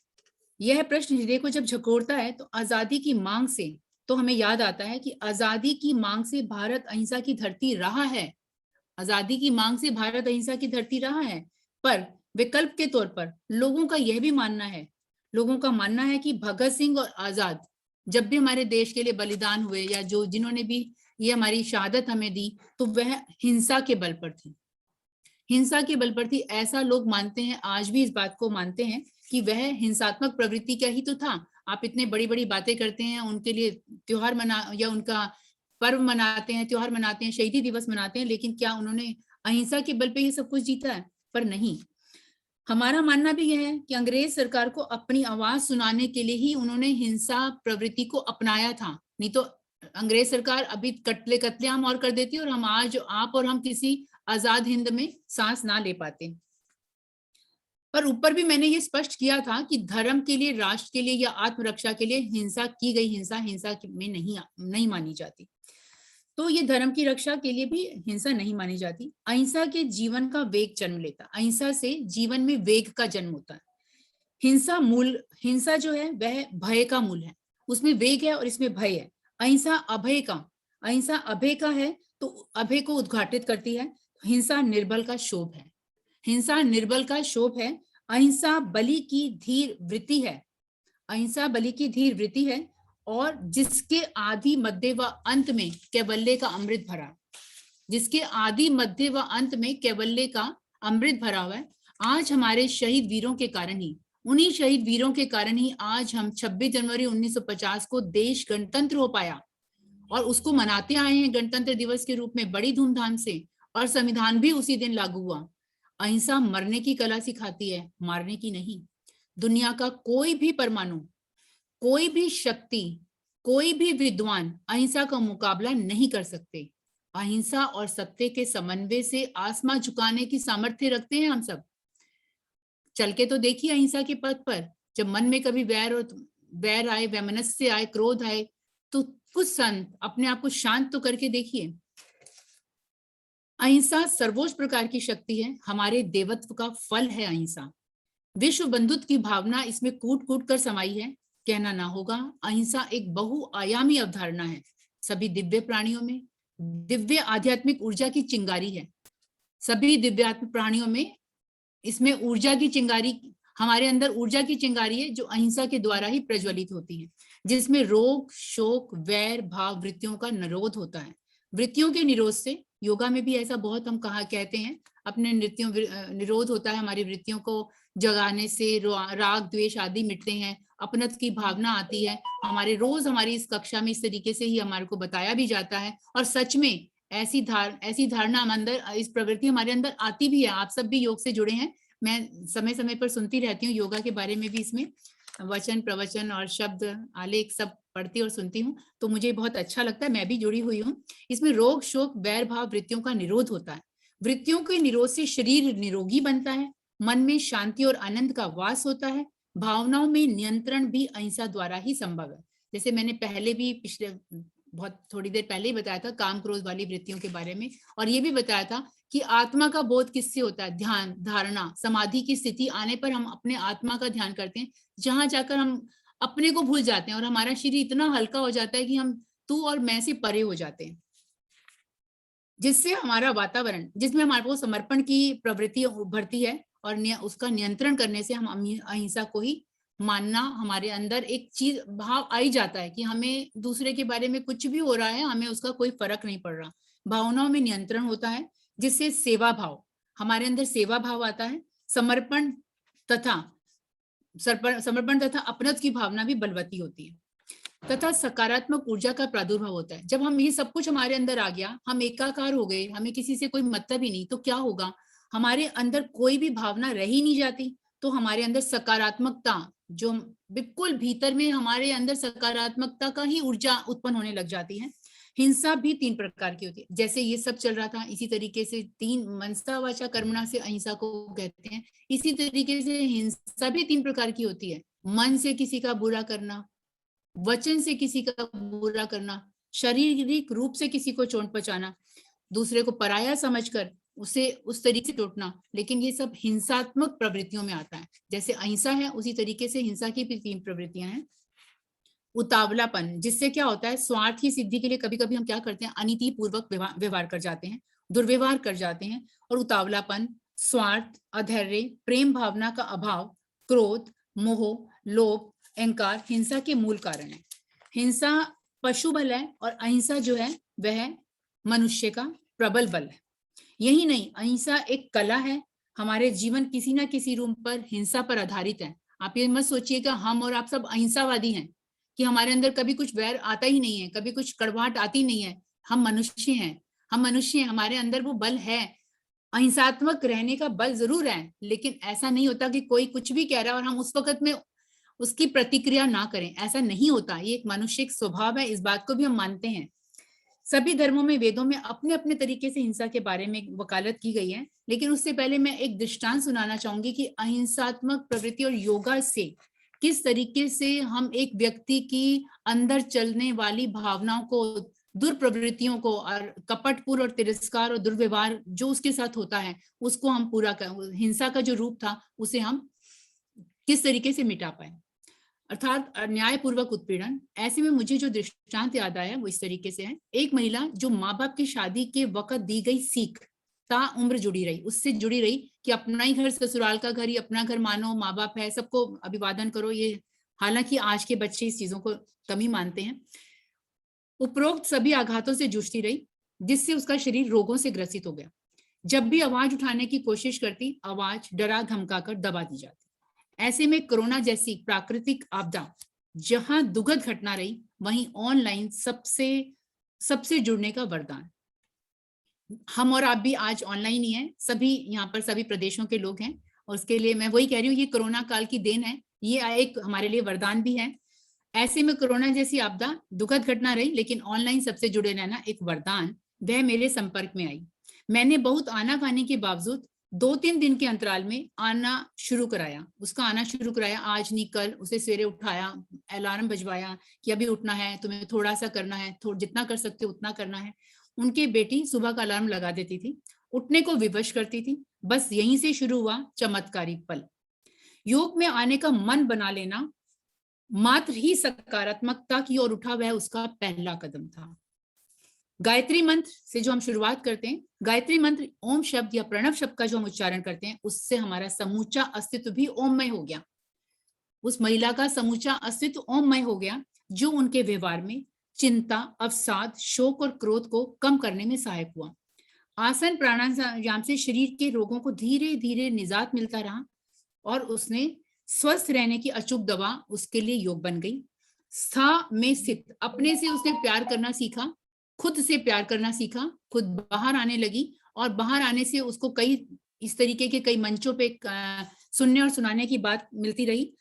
यह प्रश्न हृदय को जब झकोड़ता है तो आजादी की मांग से, तो हमें याद आता है कि आजादी की मांग से भारत अहिंसा की धरती रहा है। आजादी की मांग से भारत अहिंसा की धरती रहा है, पर विकल्प के तौर पर लोगों का यह भी मानना है, लोगों का मानना है कि भगत सिंह और आजाद जब भी हमारे देश के लिए बलिदान हुए या जो जिन्होंने भी ये हमारी शहादत हमें दी, तो वह हिंसा के बल पर थी, हिंसा के बल पर थी। ऐसा लोग मानते हैं, आज भी इस बात को मानते हैं कि वह हिंसात्मक प्रवृत्ति का ही तो था। आप इतने बड़ी बड़ी बातें करते हैं, उनके लिए त्योहार मना या उनका पर्व मनाते हैं, त्योहार मनाते हैं, शहीदी दिवस मनाते हैं, लेकिन क्या उन्होंने अहिंसा के बल पे ये सब कुछ जीता है? पर नहीं। हमारा मानना भी यह है कि अंग्रेज सरकार को अपनी आवाज सुनाने के लिए ही उन्होंने हिंसा प्रवृत्ति को अपनाया था, नहीं तो अंग्रेज सरकार अभी कत्लेआम और कर देती और हम आज आप और हम किसी आजाद हिंद में सांस ना ले पाते। पर ऊपर भी मैंने ये स्पष्ट किया था कि धर्म के लिए, राष्ट्र के लिए या आत्मरक्षा के लिए हिंसा की गई हिंसा में नहीं मानी जाती। तो ये धर्म की रक्षा के लिए भी हिंसा नहीं मानी जाती। अहिंसा के जीवन का वेग जन्म लेता, अहिंसा से जीवन में वेग का जन्म होता है। हिंसा जो है वह भय का मूल है, उसमें वेग है और इसमें भय है। अहिंसा अभय का है, तो अभय को उद्घाटित करती है। हिंसा निर्बल का क्षोभ है, हिंसा निर्बल का क्षोभ है। अहिंसा बलि की धीर वृत्ति है, अहिंसा बलि की धीर वृत्ति है, और जिसके आदि मध्य व अंत में कैवल्य का अमृत भरा, जिसके आदि मध्य व अंत में कैवल्य का अमृत भरा हुआ है। आज हमारे शहीद वीरों के कारण ही, उन्हीं शहीद वीरों के कारण ही आज हम 26 जनवरी 1950 को देश गणतंत्र हो पाया और उसको मनाते आए हैं गणतंत्र दिवस के रूप में बड़ी धूमधाम से, और संविधान भी उसी दिन लागू हुआ। अहिंसा मरने की कला सिखाती है, मारने की नहीं। दुनिया का कोई भी परमाणु, कोई भी शक्ति, कोई भी विद्वान अहिंसा का मुकाबला नहीं कर सकते। अहिंसा और सत्य के समन्वय से आसमां झुकाने की सामर्थ्य रखते हैं हम सब। चल के तो देखिए अहिंसा के पथ पर, जब मन में कभी वैर आए, वैमनस्य आए, क्रोध आए, तो कुछ संत अपने आप को शांत तो करके देखिए। अहिंसा सर्वोच्च प्रकार की शक्ति है, हमारे देवत्व का फल है अहिंसा। विश्व बंधुत्व की भावना इसमें कूट कूट कर समाई है, कहना ना होगा। अहिंसा एक बहुआयामी अवधारणा है, सभी दिव्य प्राणियों में दिव्य आध्यात्मिक ऊर्जा की चिंगारी है। सभी दिव्यात्मिक प्राणियों में इसमें ऊर्जा की चिंगारी हमारे अंदर ऊर्जा की चिंगारी है जो अहिंसा के द्वारा ही प्रज्वलित होती है, जिसमें रोग, शोक, वैर भाव वृत्तियों का निरोध होता है। वृत्तियों के निरोध से, योगा में भी ऐसा बहुत हम कहते हैं, अपने निरोध होता है, हमारी वृत्तियों को जगाने से राग द्वेष आदि मिटते हैं, अपनत्व की भावना आती है। हमारी इस कक्षा में इस तरीके से ही हमारे को बताया भी जाता है, और सच में ऐसी धारणा हम अंदर, इस प्रवृत्ति हमारे अंदर आती भी है। आप सब भी योग से जुड़े हैं, मैं समय समय पर सुनती रहती हूँ योगा के बारे में भी, इसमें वचन प्रवचन और शब्द आलेख सब पढ़ती और सुनती हूँ, तो मुझे बहुत अच्छा लगता है, मैं भी जुड़ी हुई हूँ। इसमें रोग, शोक, वैर भाव वृत्तियों का निरोध होता है। वृत्तियों के निरोध से शरीर निरोगी बनता है, मन में शांति और आनंद का वास होता है, भावनाओं में नियंत्रण भी अहिंसा द्वारा ही संभव है। जैसे मैंने पहले भी बहुत थोड़ी देर पहले ही बताया था काम क्रोध वाली वृत्तियों के बारे में, और ये भी बताया था कि आत्मा का बोध किससे होता है? ध्यान, धारणा, समाधि की स्थिति आने पर हम अपने आत्मा का ध्यान करते हैं, जहां जाकर हम अपने को भूल जाते हैं और हमारा शरीर इतना हल्का हो जाता है कि हम तू और मैं से परे हो जाते हैं, जिससे हमारा वातावरण, जिसमें हमारे को समर्पण की प्रवृत्ति उभरती है, और उसका नियंत्रण करने से हम अहिंसा को ही मानना, हमारे अंदर एक चीज भाव आई जाता है कि हमें दूसरे के बारे में कुछ भी हो रहा है, हमें उसका कोई फर्क नहीं पड़ रहा। भावनाओं में नियंत्रण होता है, जिससे सेवा भाव, हमारे अंदर सेवा भाव आता है। समर्पण तथा अपनत्व की भावना भी बलवती होती है, तथा सकारात्मक ऊर्जा का प्रादुर्भाव होता है। जब हम ये सब कुछ हमारे अंदर आ गया, हम एकाकार हो गए, हमें किसी से कोई मतलब ही नहीं, तो क्या होगा? हमारे अंदर कोई भी भावना रह ही नहीं जाती, तो हमारे अंदर सकारात्मकता, जो बिल्कुल भीतर में हमारे अंदर सकारात्मकता का ही ऊर्जा उत्पन्न होने लग जाती है। हिंसा भी 3 प्रकार की होती है, जैसे ये सब चल रहा था, इसी तरीके से 3 मनसा वाचा कर्मणा से अहिंसा को कहते हैं, इसी तरीके से हिंसा भी 3 प्रकार की होती है। मन से किसी का बुरा करना, वचन से किसी का बुरा करना, शारीरिक रूप से किसी को चोट पहुंचाना, दूसरे को पराया समझकर उसे उस तरीके से टूटना, लेकिन ये सब हिंसात्मक प्रवृत्तियों में आता है। जैसे अहिंसा है, उसी तरीके से हिंसा की भी 3 प्रवृत्तियां हैं। उतावलापन, जिससे क्या होता है, स्वार्थ की सिद्धि के लिए कभी कभी हम क्या करते हैं, अनीति पूर्वक व्यवहार कर जाते हैं, दुर्व्यवहार कर जाते हैं। और उतावलापन, स्वार्थ, अधैर्य, प्रेम भावना का अभाव, क्रोध, मोह, लोभ, अहंकार हिंसा के मूल कारण है। हिंसा पशु बल है, और अहिंसा जो है वह मनुष्य का प्रबल बल है। यही नहीं, अहिंसा एक कला है। हमारे जीवन किसी ना किसी रूप पर हिंसा पर आधारित है। आप ये मत सोचिएगा हम और आप सब अहिंसावादी हैं, कि हमारे अंदर कभी कुछ वैर आता ही नहीं है, कभी कुछ कड़वाहट आती नहीं है। हम मनुष्य हैं, हमारे अंदर वो बल है, अहिंसात्मक रहने का बल जरूर है, लेकिन ऐसा नहीं होता कि कोई कुछ भी कह रहा है और हम उस वक्त में उसकी प्रतिक्रिया ना करें, ऐसा नहीं होता। ये एक मनुष्य स्वभाव है, इस बात को भी हम मानते हैं। सभी धर्मों में, वेदों में अपने अपने तरीके से हिंसा के बारे में वकालत की गई है, लेकिन उससे पहले मैं एक दृष्टांत सुनाना चाहूंगी कि अहिंसात्मक प्रवृत्ति और योगा से किस तरीके से हम एक व्यक्ति की अंदर चलने वाली भावनाओं को, दुर्प्रवृत्तियों को, और कपटपूर्ण और तिरस्कार और दुर्व्यवहार जो उसके साथ होता है, उसको हम पूरा हिंसा का जो रूप था उसे हम किस तरीके से मिटा पाए, अर्थात न्यायपूर्वक उत्पीड़न। ऐसे में मुझे जो दृष्टांत याद आया वो इस तरीके से है। एक महिला जो माँ बाप की शादी के वक्त दी गई सीख ता उम्र जुड़ी रही, उससे जुड़ी रही कि अपना ही घर ससुराल का घर ही अपना घर मानो, माँ बाप है, सबको अभिवादन करो। ये हालांकि आज के बच्चे इस चीजों को कम ही मानते हैं। उपरोक्त सभी आघातों से जूझती रही, जिससे उसका शरीर रोगों से ग्रसित हो गया। जब भी आवाज उठाने की कोशिश करती, आवाज डरा धमकाकर दबा दी जाती। ऐसे में कोरोना जैसी प्राकृतिक आपदा जहां दुखद घटना रही, वहीं ऑनलाइन सबसे जुड़ने का वरदान। हम और आप भी आज ऑनलाइन ही हैं, सभी यहाँ पर सभी प्रदेशों के लोग हैं, और उसके लिए मैं वही कह रही हूँ, ये कोरोना काल की देन है, ये एक हमारे लिए वरदान भी है। ऐसे में कोरोना जैसी आपदा दुखद घटना रही, लेकिन ऑनलाइन सबसे जुड़े रहना एक वरदान। वह मेरे संपर्क में आई। मैंने बहुत आनाकानी के बावजूद 2-3 दिन के अंतराल में आना शुरू कराया, उसका आना शुरू कराया। आज नहीं कल उसे सवेरे उठाया, अलार्म बजवाया कि अभी उठना है, तुम्हें थोड़ा सा करना है, जितना कर सकते हो उतना करना है। उनकी बेटी सुबह का अलार्म लगा देती थी, उठने को विवश करती थी। बस यहीं से शुरू हुआ चमत्कारी पल। योग में आने का मन बना लेना मात्र ही सकारात्मकता की ओर उठा, वह उसका पहला कदम था। गायत्री मंत्र से जो हम शुरुआत करते हैं, गायत्री मंत्र ओम शब्द या प्रणव शब्द का जो हम उच्चारण करते हैं, उससे हमारा समूचा अस्तित्व भी ओममय हो गया। उस महिला का समूचा अस्तित्व ओममय हो गया, जो उनके व्यवहार में चिंता, अवसाद, शोक और क्रोध को कम करने में सहायक हुआ। आसन प्राणायाम से शरीर के रोगों को धीरे धीरे निजात मिलता रहा और उसने स्वस्थ रहने की अचूक दवा उसके लिए योग बन गई। स्था में स्थित, अपने से उसने प्यार करना सीखा, खुद से प्यार करना सीखा, खुद बाहर आने लगी और बाहर आने से उसको कई इस तरीके के कई मंचों पे सुनने और सुनाने की बात मिलती रही।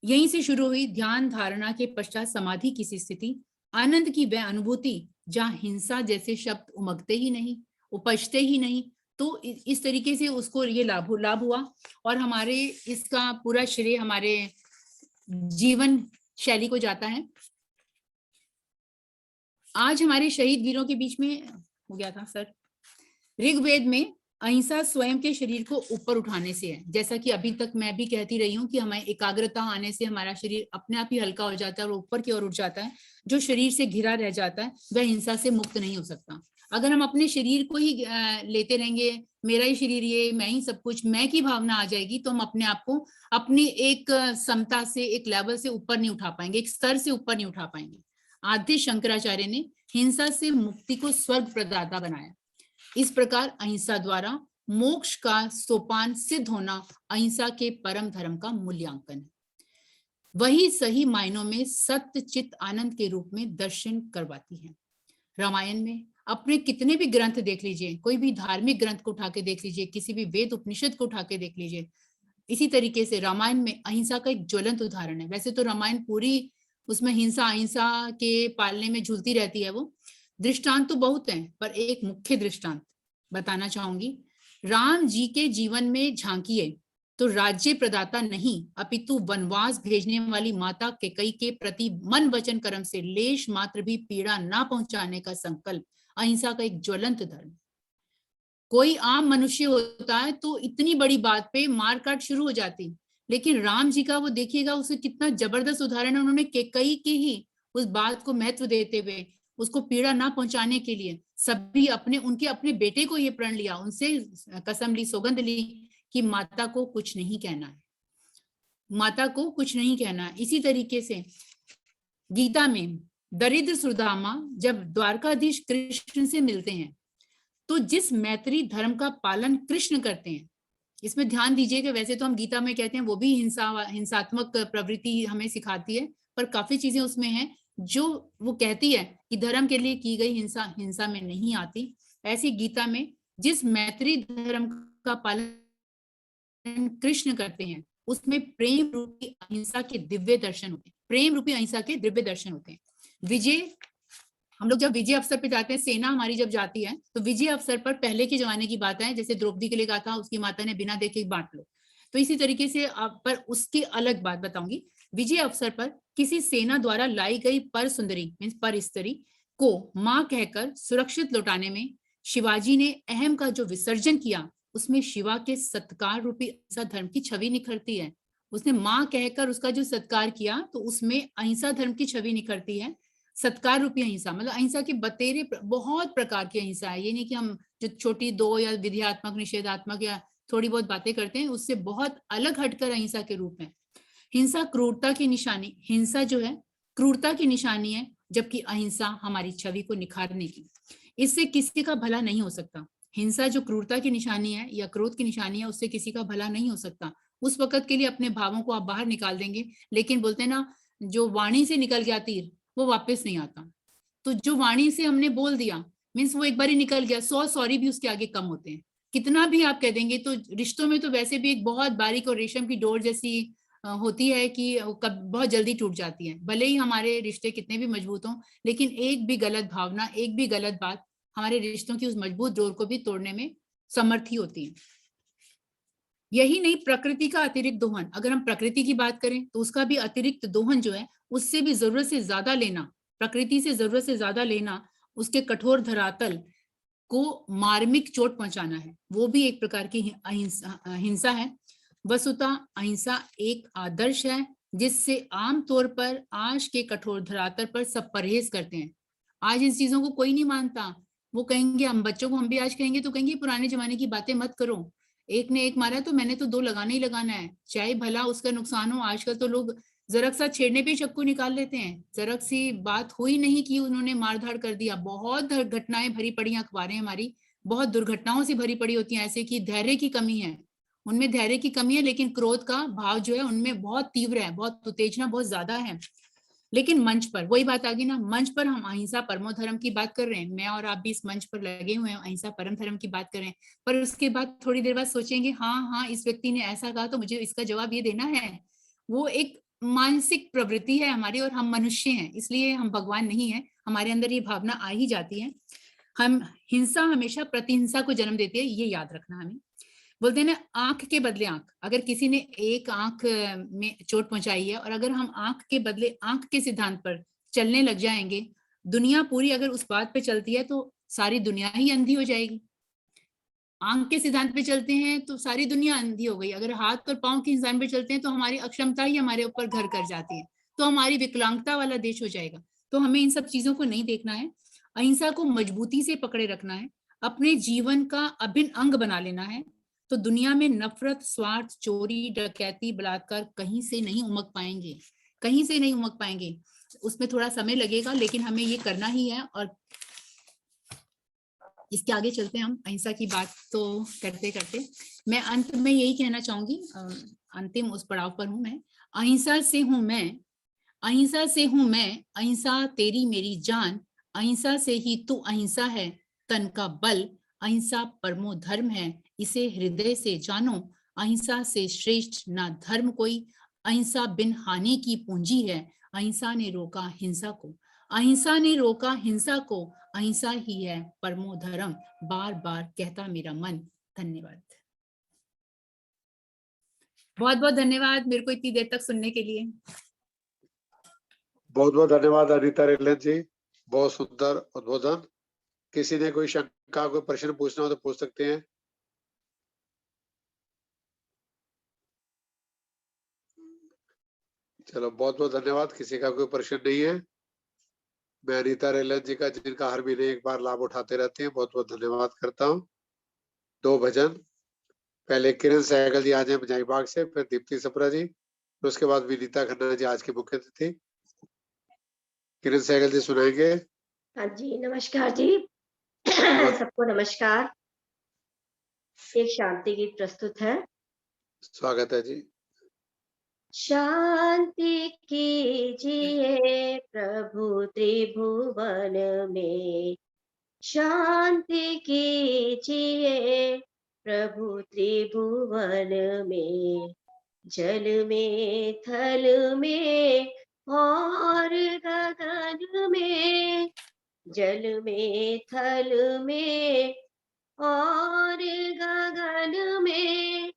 यहीं से शुरू हुई ध्यान धारणा के पश्चात समाधि की स्थिति, आनंद की वह अनुभूति जहाँ हिंसा जैसे शब्द उमगते ही नहीं, उपजते ही नहीं। तो इस तरीके से उसको ये लाभ हुआ और हमारे इसका पूरा श्रेय हमारे जीवन शैली को जाता है। आज हमारे शहीद वीरों के बीच में हो गया था सर, ऋग्वेद में अहिंसा स्वयं के शरीर को ऊपर उठाने से है। जैसा कि अभी तक मैं भी कहती रही हूँ कि हमें एकाग्रता आने से हमारा शरीर अपने आप ही हल्का हो जाता है और ऊपर की ओर उठ जाता है। जो शरीर से घिरा रह जाता है वह हिंसा से मुक्त नहीं हो सकता। अगर हम अपने शरीर को ही लेते रहेंगे, मेरा ही शरीर, ये मैं ही सब कुछ, मैं की भावना आ जाएगी, तो हम अपने आप को अपनी एक समता से, एक लेवल से ऊपर नहीं उठा पाएंगे, एक स्तर से ऊपर नहीं उठा पाएंगे। आद्य शंकराचार्य ने हिंसा से मुक्ति को स्वर्ग प्रदाता बनाया। इस प्रकार अहिंसा द्वारा मोक्ष का सोपान सिद्ध होना अहिंसा के परम धर्म का मूल्यांकन है। वही सही मायनों में सत्य चित्त आनंद के रूप में दर्शन करवाती है। रामायण में अपने कितने भी ग्रंथ देख लीजिए, कोई भी धार्मिक ग्रंथ को उठा के देख लीजिए, किसी भी वेद उपनिषद को उठा के देख लीजिए, इसी तरीके से रामायण में अहिंसा का एक ज्वलंत उदाहरण है। वैसे तो रामायण पूरी उसमें हिंसा अहिंसा के पालने में झूलती रहती है। वो दृष्टांत तो बहुत हैं, पर एक मुख्य दृष्टांत बताना चाहूंगी। राम जी के जीवन में झांकिए तो राज्य प्रदाता नहीं, अपितु वनवास भेजने वाली माता कैकेयी के प्रति मन वचन कर्म से लेश मात्र भी पीड़ा ना पहुंचाने का संकल्प अहिंसा का एक ज्वलंत धर्म। कोई आम मनुष्य होता है तो इतनी बड़ी बात पे मार काट शुरू हो जाती, लेकिन राम जी का वो देखिएगा, उसे कितना जबरदस्त उदाहरण है। उन्होंने कैकेयी की ही उस बात को महत्व देते हुए उसको पीड़ा ना पहुंचाने के लिए सभी उनके अपने बेटे को ये प्रण लिया, उनसे कसम ली, सौगंध ली कि माता को कुछ नहीं कहना है, माता को कुछ नहीं कहना है। इसी तरीके से गीता में दरिद्र सुदामा जब द्वारकाधीश कृष्ण से मिलते हैं तो जिस मैत्री धर्म का पालन कृष्ण करते हैं, इसमें ध्यान दीजिएगा। वैसे तो हम गीता में कहते हैं वो भी हिंसात्मक प्रवृत्ति हमें सिखाती है, पर काफी चीजें उसमें हैं जो वो कहती है कि धर्म के लिए की गई हिंसा में नहीं आती। ऐसी गीता में जिस मैत्री धर्म का पालन कृष्ण करते हैं उसमें प्रेम रूपी अहिंसा के दिव्य दर्शन होते हैं। प्रेम रूपी अहिंसा के दिव्य दर्शन होते हैं। विजय, हम लोग जब विजय अवसर पे जाते हैं, सेना हमारी जब जाती है तो विजय अवसर पर पहले के जमाने की बात है, जैसे द्रौपदी के लिए कहा था उसकी माता ने बिना देखे बांट लो, तो इसी तरीके से पर उसकी अलग बात बताऊंगी। विजय अवसर पर किसी सेना द्वारा लाई गई पर सुंदरी मीन्स पर स्त्री को मां कहकर सुरक्षित लौटाने में शिवाजी ने अहम का जो विसर्जन किया, उसमें शिवा के सत्कार रूपी अहिंसा धर्म की छवि निखरती है। उसने मां कहकर उसका जो सत्कार किया तो उसमें अहिंसा धर्म की छवि निखरती है। सत्कार रूपी अहिंसा मतलब अहिंसा के बतेरे बहुत प्रकार की अहिंसा है। ये नहीं कि हम जो छोटी दो या विधियात्मक निषेधात्मक या थोड़ी बहुत बातें करते हैं, उससे बहुत अलग हटकर अहिंसा के रूप में। हिंसा क्रूरता की निशानी, हिंसा जो है क्रूरता की निशानी है, जबकि अहिंसा हमारी छवि को निखारने की। इससे किसी का भला नहीं हो सकता। हिंसा जो क्रूरता की निशानी है या क्रोध की निशानी है, उससे किसी का भला नहीं हो सकता। उस वक्त के लिए अपने भावों को आप बाहर निकाल देंगे, लेकिन बोलते हैं ना, जो वाणी से निकल गया तीर वो वापस नहीं आता। तो जो वाणी से हमने बोल दिया मीन्स वो एक बार ही निकल गया, 100 सॉरी भी उसके आगे कम होते हैं। कितना भी आप कह देंगे, तो रिश्तों में तो वैसे भी एक बहुत बारीक और रेशम की डोर जैसी होती है कि बहुत जल्दी टूट जाती है। भले ही हमारे रिश्ते कितने भी मजबूत हों, लेकिन एक भी गलत भावना, एक भी गलत बात हमारे रिश्तों की उस मजबूत डोर को भी तोड़ने में समर्थ ही होती है। यही नहीं, प्रकृति का अतिरिक्त दोहन, अगर हम प्रकृति की बात करें तो उसका भी अतिरिक्त दोहन जो है, उससे भी जरूरत से ज्यादा लेना, प्रकृति से जरूरत से ज्यादा लेना, उसके कठोर धरातल को मार्मिक चोट पहुंचाना है, वो भी एक प्रकार की हिंसा है। वस्तुतः अहिंसा एक आदर्श है जिससे आमतौर पर आज के कठोर धरातल पर सब परहेज करते हैं। आज इन चीजों को कोई नहीं मानता। वो कहेंगे, हम बच्चों को हम भी आज कहेंगे तो कहेंगे पुराने जमाने की बातें मत करो, एक ने एक मारा तो मैंने तो दो लगाना ही लगाना है, चाहे भला उसका नुकसान हो। आजकल तो लोग जरक सा छेड़ने पे चाकू निकाल लेते हैं, जरक सी बात हुई नहीं कि उन्होंने मारधाड़ कर दिया। बहुत घटनाएं भरी पड़ी हैं, अखबारें हमारी बहुत दुर्घटनाओं से भरी पड़ी होती हैं, ऐसे कि धैर्य की कमी है, उनमें धैर्य की कमी है, लेकिन क्रोध का भाव जो है उनमें बहुत तीव्र है, बहुत उत्तेजना बहुत ज्यादा है। लेकिन मंच पर वही बात आ गई ना, मंच पर हम अहिंसा परमो धर्म की बात कर रहे हैं, मैं और आप भी इस मंच पर लगे हुए हैं, अहिंसा परम धर्म की बात कर रहे हैं, पर उसके बाद थोड़ी देर बाद सोचेंगे हाँ हाँ इस व्यक्ति ने ऐसा कहा तो मुझे इसका जवाब ये देना है। वो एक मानसिक प्रवृत्ति है हमारी, और हम मनुष्य हैं इसलिए हम भगवान नहीं है, हमारे अंदर ये भावना आ ही जाती है। हम हिंसा हमेशा प्रतिहिंसा को जन्म देती है, ये याद रखना हमें। बोलते हैं ना, आंख के बदले आंख, अगर किसी ने एक आंख में चोट पहुंचाई है और अगर हम आंख के बदले आंख के सिद्धांत पर चलने लग जाएंगे, दुनिया पूरी अगर उस बात पे चलती है तो सारी दुनिया ही अंधी हो जाएगी। आंख के सिद्धांत पे चलते हैं तो सारी दुनिया अंधी हो गई, अगर हाथ और पांव के सिद्धांत पे चलते हैं तो हमारी अक्षमता ही हमारे ऊपर घर कर जाती है, तो हमारी विकलांगता वाला देश हो जाएगा। तो हमें इन सब चीजों को नहीं देखना है, अहिंसा को मजबूती से पकड़े रखना है, अपने जीवन का अभिन्न अंग बना लेना है, तो दुनिया में नफरत, स्वार्थ, चोरी, डकैती, बलात्कार कहीं से नहीं उमग पाएंगे, कहीं से नहीं उमग पाएंगे। उसमें थोड़ा समय लगेगा लेकिन हमें ये करना ही है। और इसके आगे चलते हैं, हम अहिंसा की बात तो करते करते मैं अंत में यही कहना चाहूंगी, अंतिम उस पड़ाव पर हूं मैं। अहिंसा से हूं मैं, अहिंसा से हूं मैं, अहिंसा तेरी मेरी जान, अहिंसा से ही तू अहिंसा है तन का बल, अहिंसा परमो धर्म है इसे हृदय से जानो, अहिंसा से श्रेष्ठ ना धर्म कोई, अहिंसा बिन हानि की पूंजी है, अहिंसा ने रोका हिंसा को, अहिंसा ने रोका हिंसा को, अहिंसा ही है परमो धर्म, बार बार कहता मेरा मन। धन्यवाद, बहुत बहुत धन्यवाद मेरे को इतनी देर तक सुनने के लिए। बहुत बहुत धन्यवाद अनीता रेलन जी, बहुत सुंदर उद्बोधन। किसी ने कोई शंका, कोई प्रश्न पूछना हो तो पूछ सकते हैं। चलो, बहुत बहुत धन्यवाद। किसी का कोई प्रश्न नहीं है। मैं अनीता रेलन जी का, जिनका हर महीने एक बार लाभ उठाते रहते हैं, बहुत बहुत धन्यवाद करता हूँ। दो भजन, पहले किरण सहगल जी आ जाए बजाई बाग से, फिर दीप्ति सप्रा जी, फिर उसके बाद विनीता खन्ना जी आज की मुख्य अतिथि। किरण सहगल जी सुनाएंगे। हाँ जी, नमस्कार जी। सबको नमस्कार। एक शांति गीत प्रस्तुत है। स्वागत है जी। शांति कीजिए प्रभु त्रिभुवन में, शांति कीजिए प्रभु त्रिभुवन में, जल में थल में और गगन में, जल में थल में और गगन में,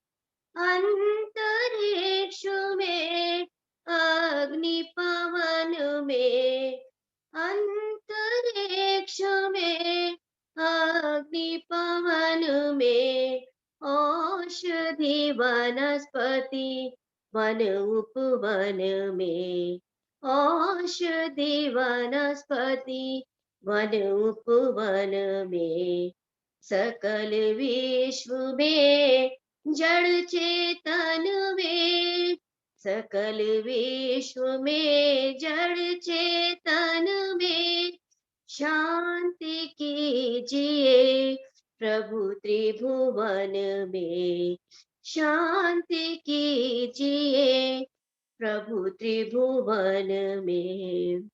अंतरिक्ष में अग्नि पवन में, अंतरिक्ष में अग्नि पवन में, औषधि वनस्पति वन उपवन में, औषधि वनस्पति वन उपवन में, सकल विश्व में जड़ चेतन में, सकल विश्व में जड़ चेतन में, शांति कीजिए प्रभु त्रिभुवन में, शांति कीजिए प्रभु त्रिभुवन में।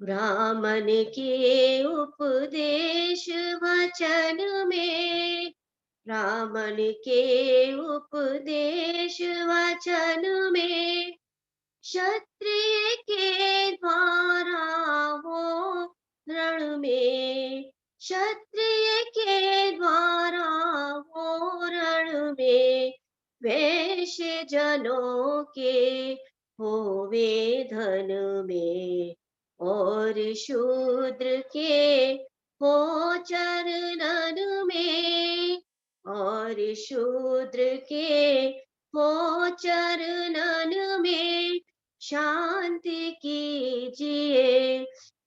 ब्राह्मण के उपदेश वचन में, ब्राह्मण के उपदेश वचन में, क्षत्रिय के द्वारा वो रण में, क्षत्रिय के द्वारा वो रण में, वैश्य जनों के होवे धन में, और शूद्र के हो चरणन में, और शूद्र के हो चरणन में, शांति कीजिए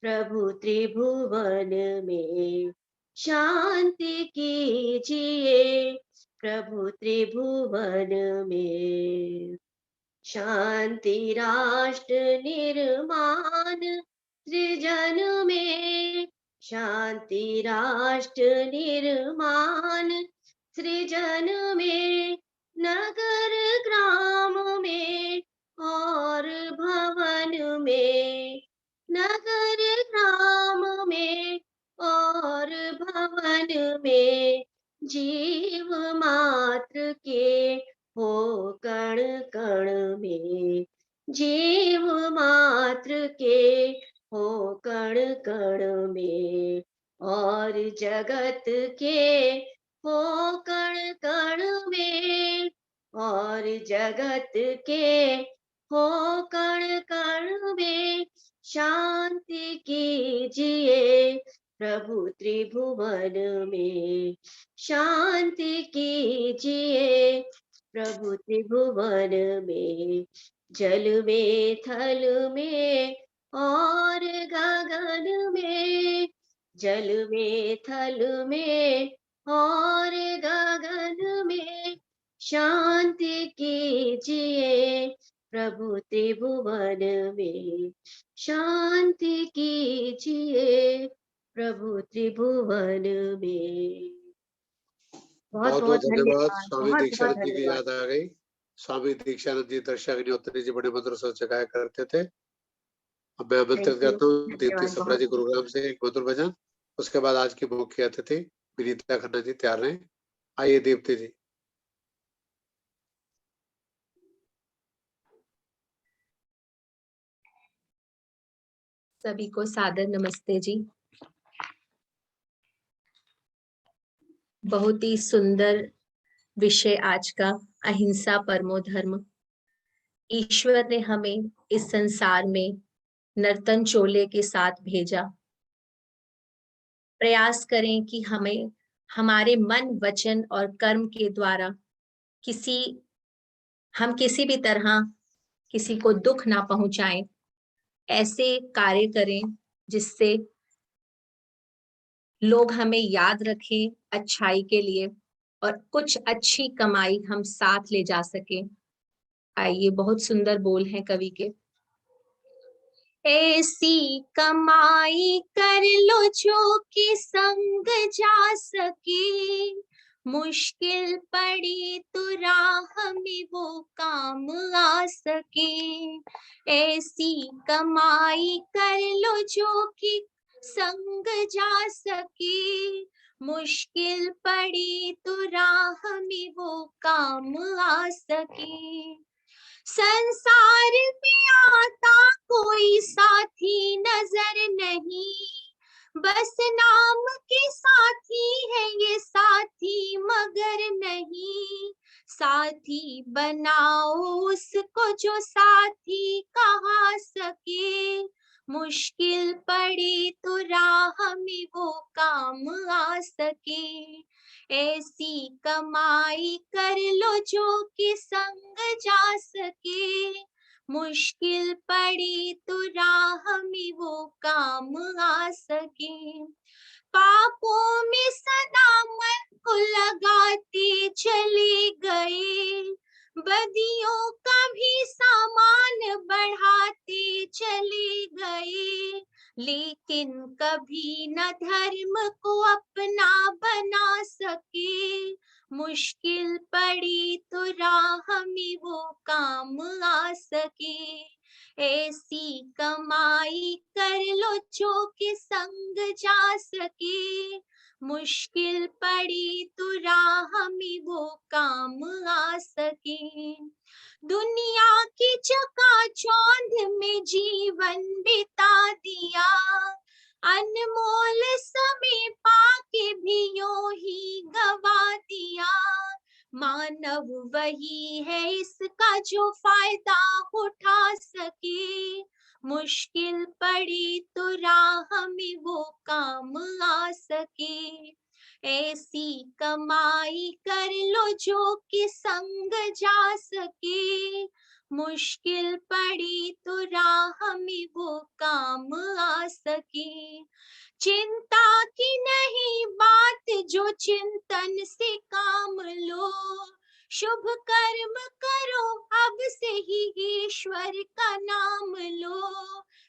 प्रभु त्रिभुवन में शांति कीजिए, प्रभु त्रिभुवन में शांति राष्ट्र निर्माण सृजन में, शांति राष्ट्र निर्माण सृजन में, नगर ग्राम में और भवन में, नगर ग्राम में और भवन में, जीव मात्र के हो कण कण में, जीव मात्र के हो कण कण में, और जगत के हो कण कण में, और जगत के हो कण कण में शांति कीजिए, प्रभु त्रिभुवन में शांति कीजिए, प्रभु त्रिभुवन में, जल में थल में और गगन में, जल में थल में और गगन में शांति कीजिए, प्रभु त्रिभुवन में शांति कीजिए, प्रभु त्रिभुवन में। बहुत बहुत धन्यवाद। स्वामी बहुत दीक्षानंद जी की धन्यवाद। याद आ गई। स्वामी दीक्षानंद जी दर्शक अग्निहोत्री जी बड़े मधुर से जगाया करते थे। अब मैं आमंत्रित करता हूँ दीप्ति सप्रा जी गुरुग्राम से एक मधुर भजन, उसके बाद आज की मुख्य अतिथि विनीता खन्ना जी तैयार रहे। आइए दीप्ति जी। सभी को सादर नमस्ते जी। बहुत ही सुंदर विषय आज का, अहिंसा परमो धर्म। ईश्वर ने हमें इस संसार में नर्तन चोले के साथ भेजा। प्रयास करें कि हमें हमारे मन, वचन और कर्म के द्वारा हम किसी भी तरह किसी को दुख ना पहुंचाएं। ऐसे कार्य करें जिससे लोग हमें याद रखें अच्छाई के लिए और कुछ अच्छी कमाई हम साथ ले जा सके। आइए, बहुत सुंदर बोल हैं कवि के। ऐसी कमाई कर लो जो कि संग जा सके, मुश्किल पड़ी तो राह में वो काम आ सके। ऐसी कमाई कर लो जो कि संग जा सके, मुश्किल पड़ी तो राह में वो काम आ सके। संसार में आता कोई साथी नजर नहीं, बस नाम के साथी है ये साथी मगर नहीं। साथी बनाओ उसको जो साथी कहा सके, मुश्किल पड़ी तो राह में वो काम आ सके। ऐसी कमाई कर लो जो कि संग जा सके, मुश्किल पड़ी तो राह में वो काम आ सके। पापों में सदा मन को लगाते चले गए, बदियों का भी सामान बढ़ाते चले गए, लेकिन कभी न धर्म को अपना बना सके। मुश्किल पड़ी तो राह में वो काम आ सके। ऐसी कमाई कर लो जो कि संग जा सके, मुश्किल पड़ी तो राह में वो काम आ सके। दुनिया की चकाचौंध में जीवन बिता दिया, अनमोल समय पाके भी यूं ही गवा दिया। मानव वही है इसका जो फायदा उठा सके, मुश्किल पड़ी तो राह में वो काम आ सके। ऐसी कमाई कर लो जो कि संग जा सके, मुश्किल पड़ी तो राह में वो काम आ सके। चिंता की नहीं बात जो चिंतन से काम लो, शुभ कर्म करो अब से ही ईश्वर का नाम लो।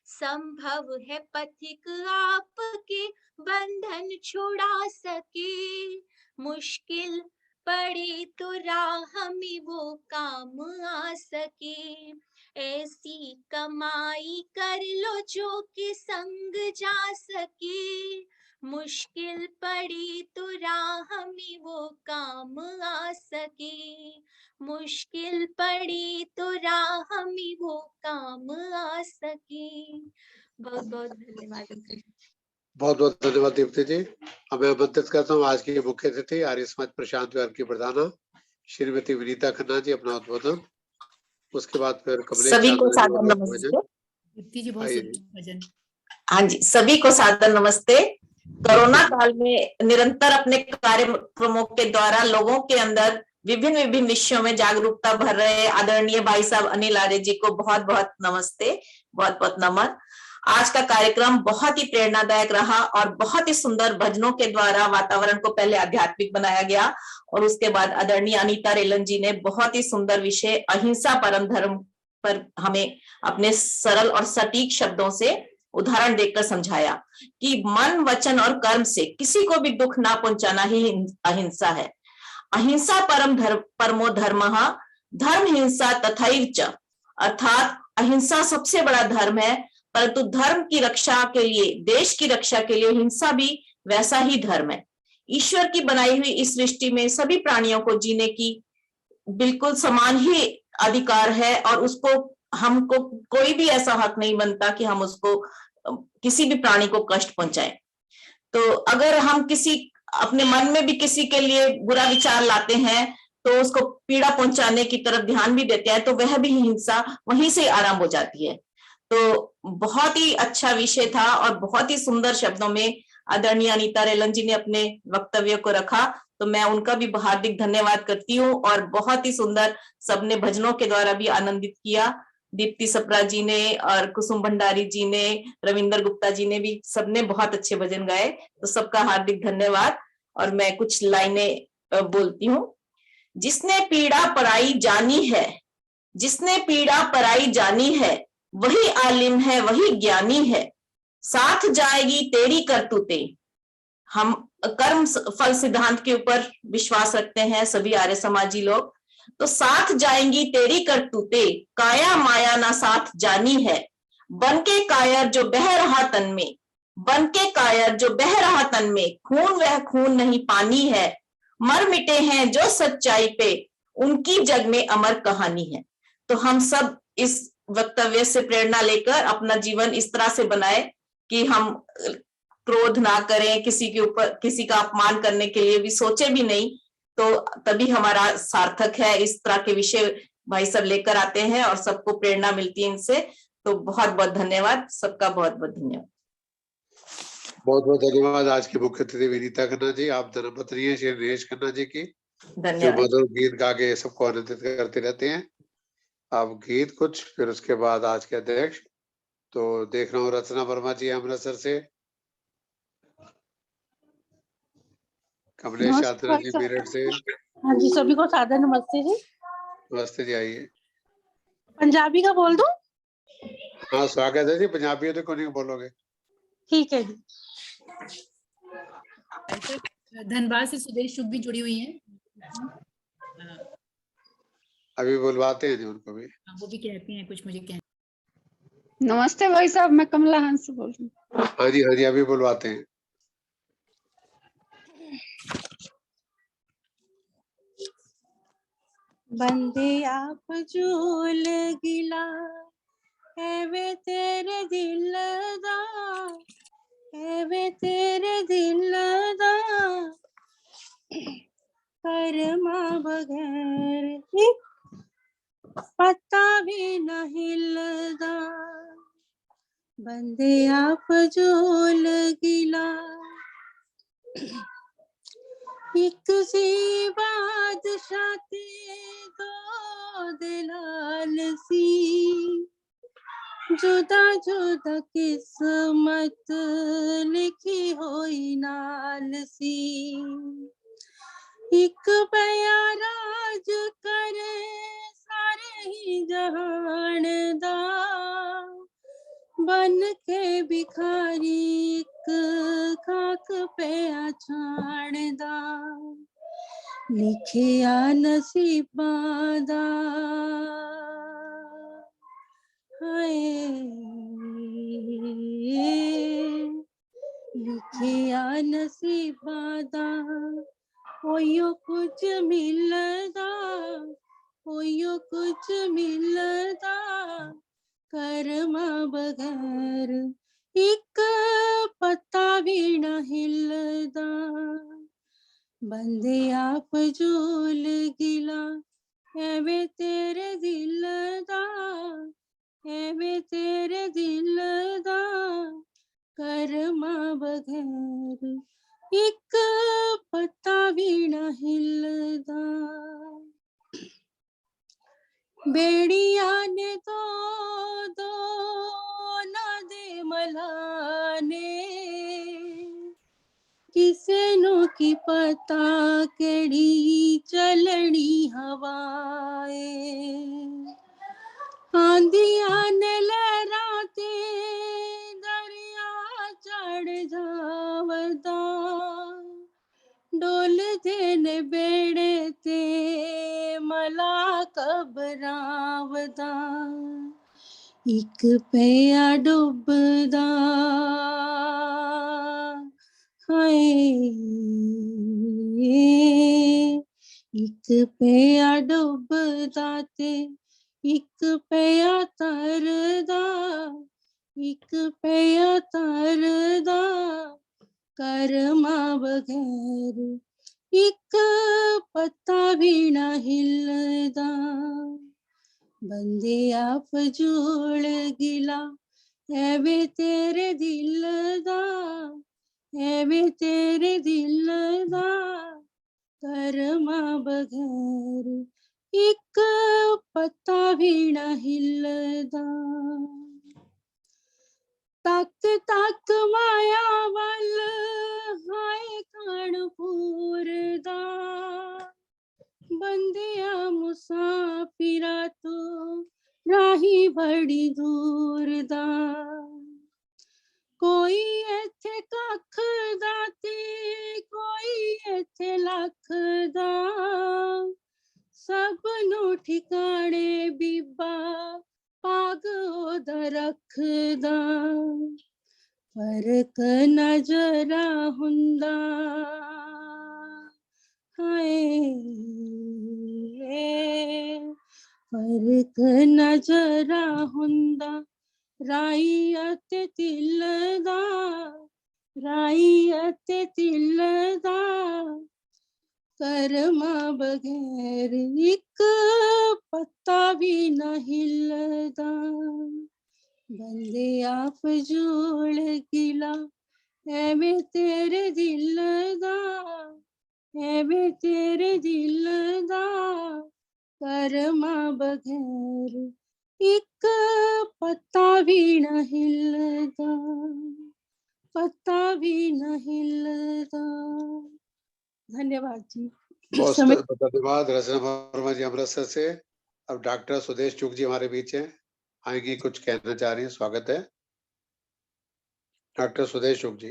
संभव है पथिक आपके बंधन छुड़ा सके। मुश्किल पड़े तो राह में वो काम आ सके। ऐसी कमाई कर लो जो कि संग जा सके। मुश्किल पड़ी तो राह में वो काम आ सके। मुश्किल पड़ी तो राह में वो काम आ सके। बहुत बहुत धन्यवाद। बहुत बहुत धन्यवाद दीप्ति जी। अब मैं आमंत्रित करता हूँ आज की मुख्य अतिथि आर्य समाज प्रशांत विहार की प्रधाना श्रीमती विनीता खन्ना जी अपना उद्बोधन। उसके बाद फिर कमलेश सभी को चांदना जी सादर और नमस्ते। दीप्ति जी बहुत आइए सुंदर भजन। हाँ जी, सभी को सादर नमस्ते। कोरोना काल में निरंतर अपने कार्यक्रमों के द्वारा लोगों के अंदर विभिन्न विभिन्न विषयों में जागरूकता भर रहे आदरणीय भाई साहब अनिल आर्य जी को बहुत बहुत नमस्ते, बहुत बहुत नमन। आज का कार्यक्रम बहुत ही प्रेरणादायक रहा और बहुत ही सुंदर भजनों के द्वारा वातावरण को पहले आध्यात्मिक बनाया गया और उसके बाद आदरणीय अनीता रेलन जी ने बहुत ही सुंदर विषय अहिंसा परम धर्म पर हमें अपने सरल और सटीक शब्दों से उदाहरण देकर समझाया कि मन, वचन और कर्म से किसी को भी दुख ना पहुंचाना ही अहिंसा है। अहिंसा परमो धर्मः, धर्म हिंसा तथैव च, अर्थात अहिंसा सबसे बड़ा धर्म है, परंतु धर्म की रक्षा के लिए, देश की रक्षा के लिए हिंसा भी वैसा ही धर्म है। ईश्वर की बनाई हुई इस सृष्टि में सभी प्राणियों को जीने की बिल्कुल समान ही अधिकार है और उसको हमको कोई भी ऐसा हक नहीं बनता कि हम उसको किसी भी प्राणी को कष्ट पहुंचाएं। तो अगर हम किसी अपने मन में भी किसी के लिए बुरा विचार लाते हैं तो उसको पीड़ा पहुंचाने की तरफ ध्यान भी देते हैं तो वह भी हिंसा वहीं से आरंभ हो जाती है। तो बहुत ही अच्छा विषय था और बहुत ही सुंदर शब्दों में आदरणीय अनीता रेलन जी ने अपने वक्तव्य को रखा, तो मैं उनका भी हार्दिक धन्यवाद करती हूँ। और बहुत ही सुंदर सबने भजनों के द्वारा भी आनंदित किया। दीप्ति सप्रा जी ने और कुसुम भंडारी जी ने, रविंदर गुप्ता जी ने भी, सबने बहुत अच्छे भजन गाए, तो सबका हार्दिक धन्यवाद। और मैं कुछ लाइनें बोलती हूँ। जिसने पीड़ा पराई जानी है, जिसने पीड़ा पराई जानी है, वही आलिम है, वही ज्ञानी है। साथ जाएगी तेरी करतूतें। हम कर्म फल सिद्धांत के ऊपर विश्वास रखते हैं सभी आर्य समाजी लोग, तो साथ जाएंगी तेरी करतूतें, काया माया ना साथ जानी है। बन के कायर जो बह रहा तन में, बन के कायर जो बह रहा तन में, खून वह खून नहीं पानी है। मर मिटे हैं जो सच्चाई पे, उनकी जग में अमर कहानी है। तो हम सब इस वक्तव्य से प्रेरणा लेकर अपना जीवन इस तरह से बनाए कि हम क्रोध ना करें, किसी के ऊपर किसी का अपमान करने के लिए भी सोचे भी नहीं, तो तभी हमारा सार्थक है। इस तरह के विषय भाई सब लेकर आते हैं और सबको प्रेरणा मिलती है इनसे। तो बहुत बहुत धन्यवाद, सबका बहुत बहुत धन्यवाद। बहुत बहुत धन्यवाद आज की मुख्य अतिथि विनीता खन्ना जी। आप धर्मपत्नी हैं श्री नरेश खन्ना जी की, जो मधुर गीत गा के सबको आनंदित करते रहते हैं। अब गीत कुछ, फिर उसके बाद आज के अध्यक्ष। तो देख रहा हूँ रचना वर्मा जी अमृतसर से, कमलेश चांदना जी मेरठ से। हाँ जी, सभी को सादर नमस्ते जी। नमस्ते जी, आइए। पंजाबी का बोल दूं? हाँ स्वागत है जी, पंजाबी तो कौन बोलोगे? ठीक है जी। धनबाद से सुदेश चुग भी जुड़ी हुई हैं। अभी बुलवाते हैं जी उनको भी। वो भी कहती हैं कुछ, मुझे कहना। नमस्ते भाई साहब, मैं कमला हंस बोल रही हूँ। हाँ जी, अभी बुलवाते हैं। बंदे आप झूल गिला है वे तेरे दिल दा, है वे तेरे दिल दा, कर्मा बगैर पत्ता भी न हिलदा। बंदे आप झूल गिला, एक सी बादशाह ते दो दे लालसी, जुदा जुदा किस्मत लिखी होई नालसी। एक पया राज करे सारे ही जहान दा, बन के भिखारी एक खाक पे छाण दा, लिखिया नसीबां दा हाय, लिखिया नसीबां दा ओयो कुछ मिलदा, ओयो कुछ मिलदा, कर्मा बगैर एक पत्ता भी ना हिलदा। बंदे आप झूल गिला एवे तेरे दिल दा, एवे तेरे दिल दा, कर्मा बगैर एक पत्ता भी ना हिलदा। बेड़िया ने दो ना दे मलाने, किसे नु की पता केड़ी चलनी हवाए, आंधिया ने लहरा ते दरिया चढ़ जावदा, डोल दे ने बेड़े ते मला कबरावदा, एक पिया डुबदा हाय, एक पिया डुबदा ते एक पिया तरदा, एक पिया तरदा, कर्मा बगैर एक पत्ता भी ना हिलदा। बंदे आप झूल गिला एवे तेरे दिल दा, एवे तेरे दिल दा, कर्मा बगैर एक पत्ता भी ना हिलदा। तक तक माया वल हाय कानपुर दा, बंदिया मुसाफिरा तो राही बड़ी दूर दा, कोई इत्थे कख दा ते कोई इत्थे लख दा, सब नु ठिकाने बीबा पाग ओदा रखदा, फर्क नजरा हुंदा हाय, फर्क नजरा हुंदा, राई अते तिल दा, राई अते तिल दा, कर्मा बगैर एक पत्ता भी ना हिलदा। बंदे आप झूल गिला एवे तेरे दिल दा, एवे तेरे दिल दा, कर्मा बगैर एक पत्ता भी ना हिलदा, पत्ता भी ना हिलदा। धन्यवाद जी। बहुत धन्यवाद रचना वर्मा जी अमृतसर से। अब डॉक्टर सुदेश चुग जी हमारे बीच हैं, आएंगे, कुछ कहना चाह रही हैं, स्वागत है डॉक्टर सुदेश चुग जी।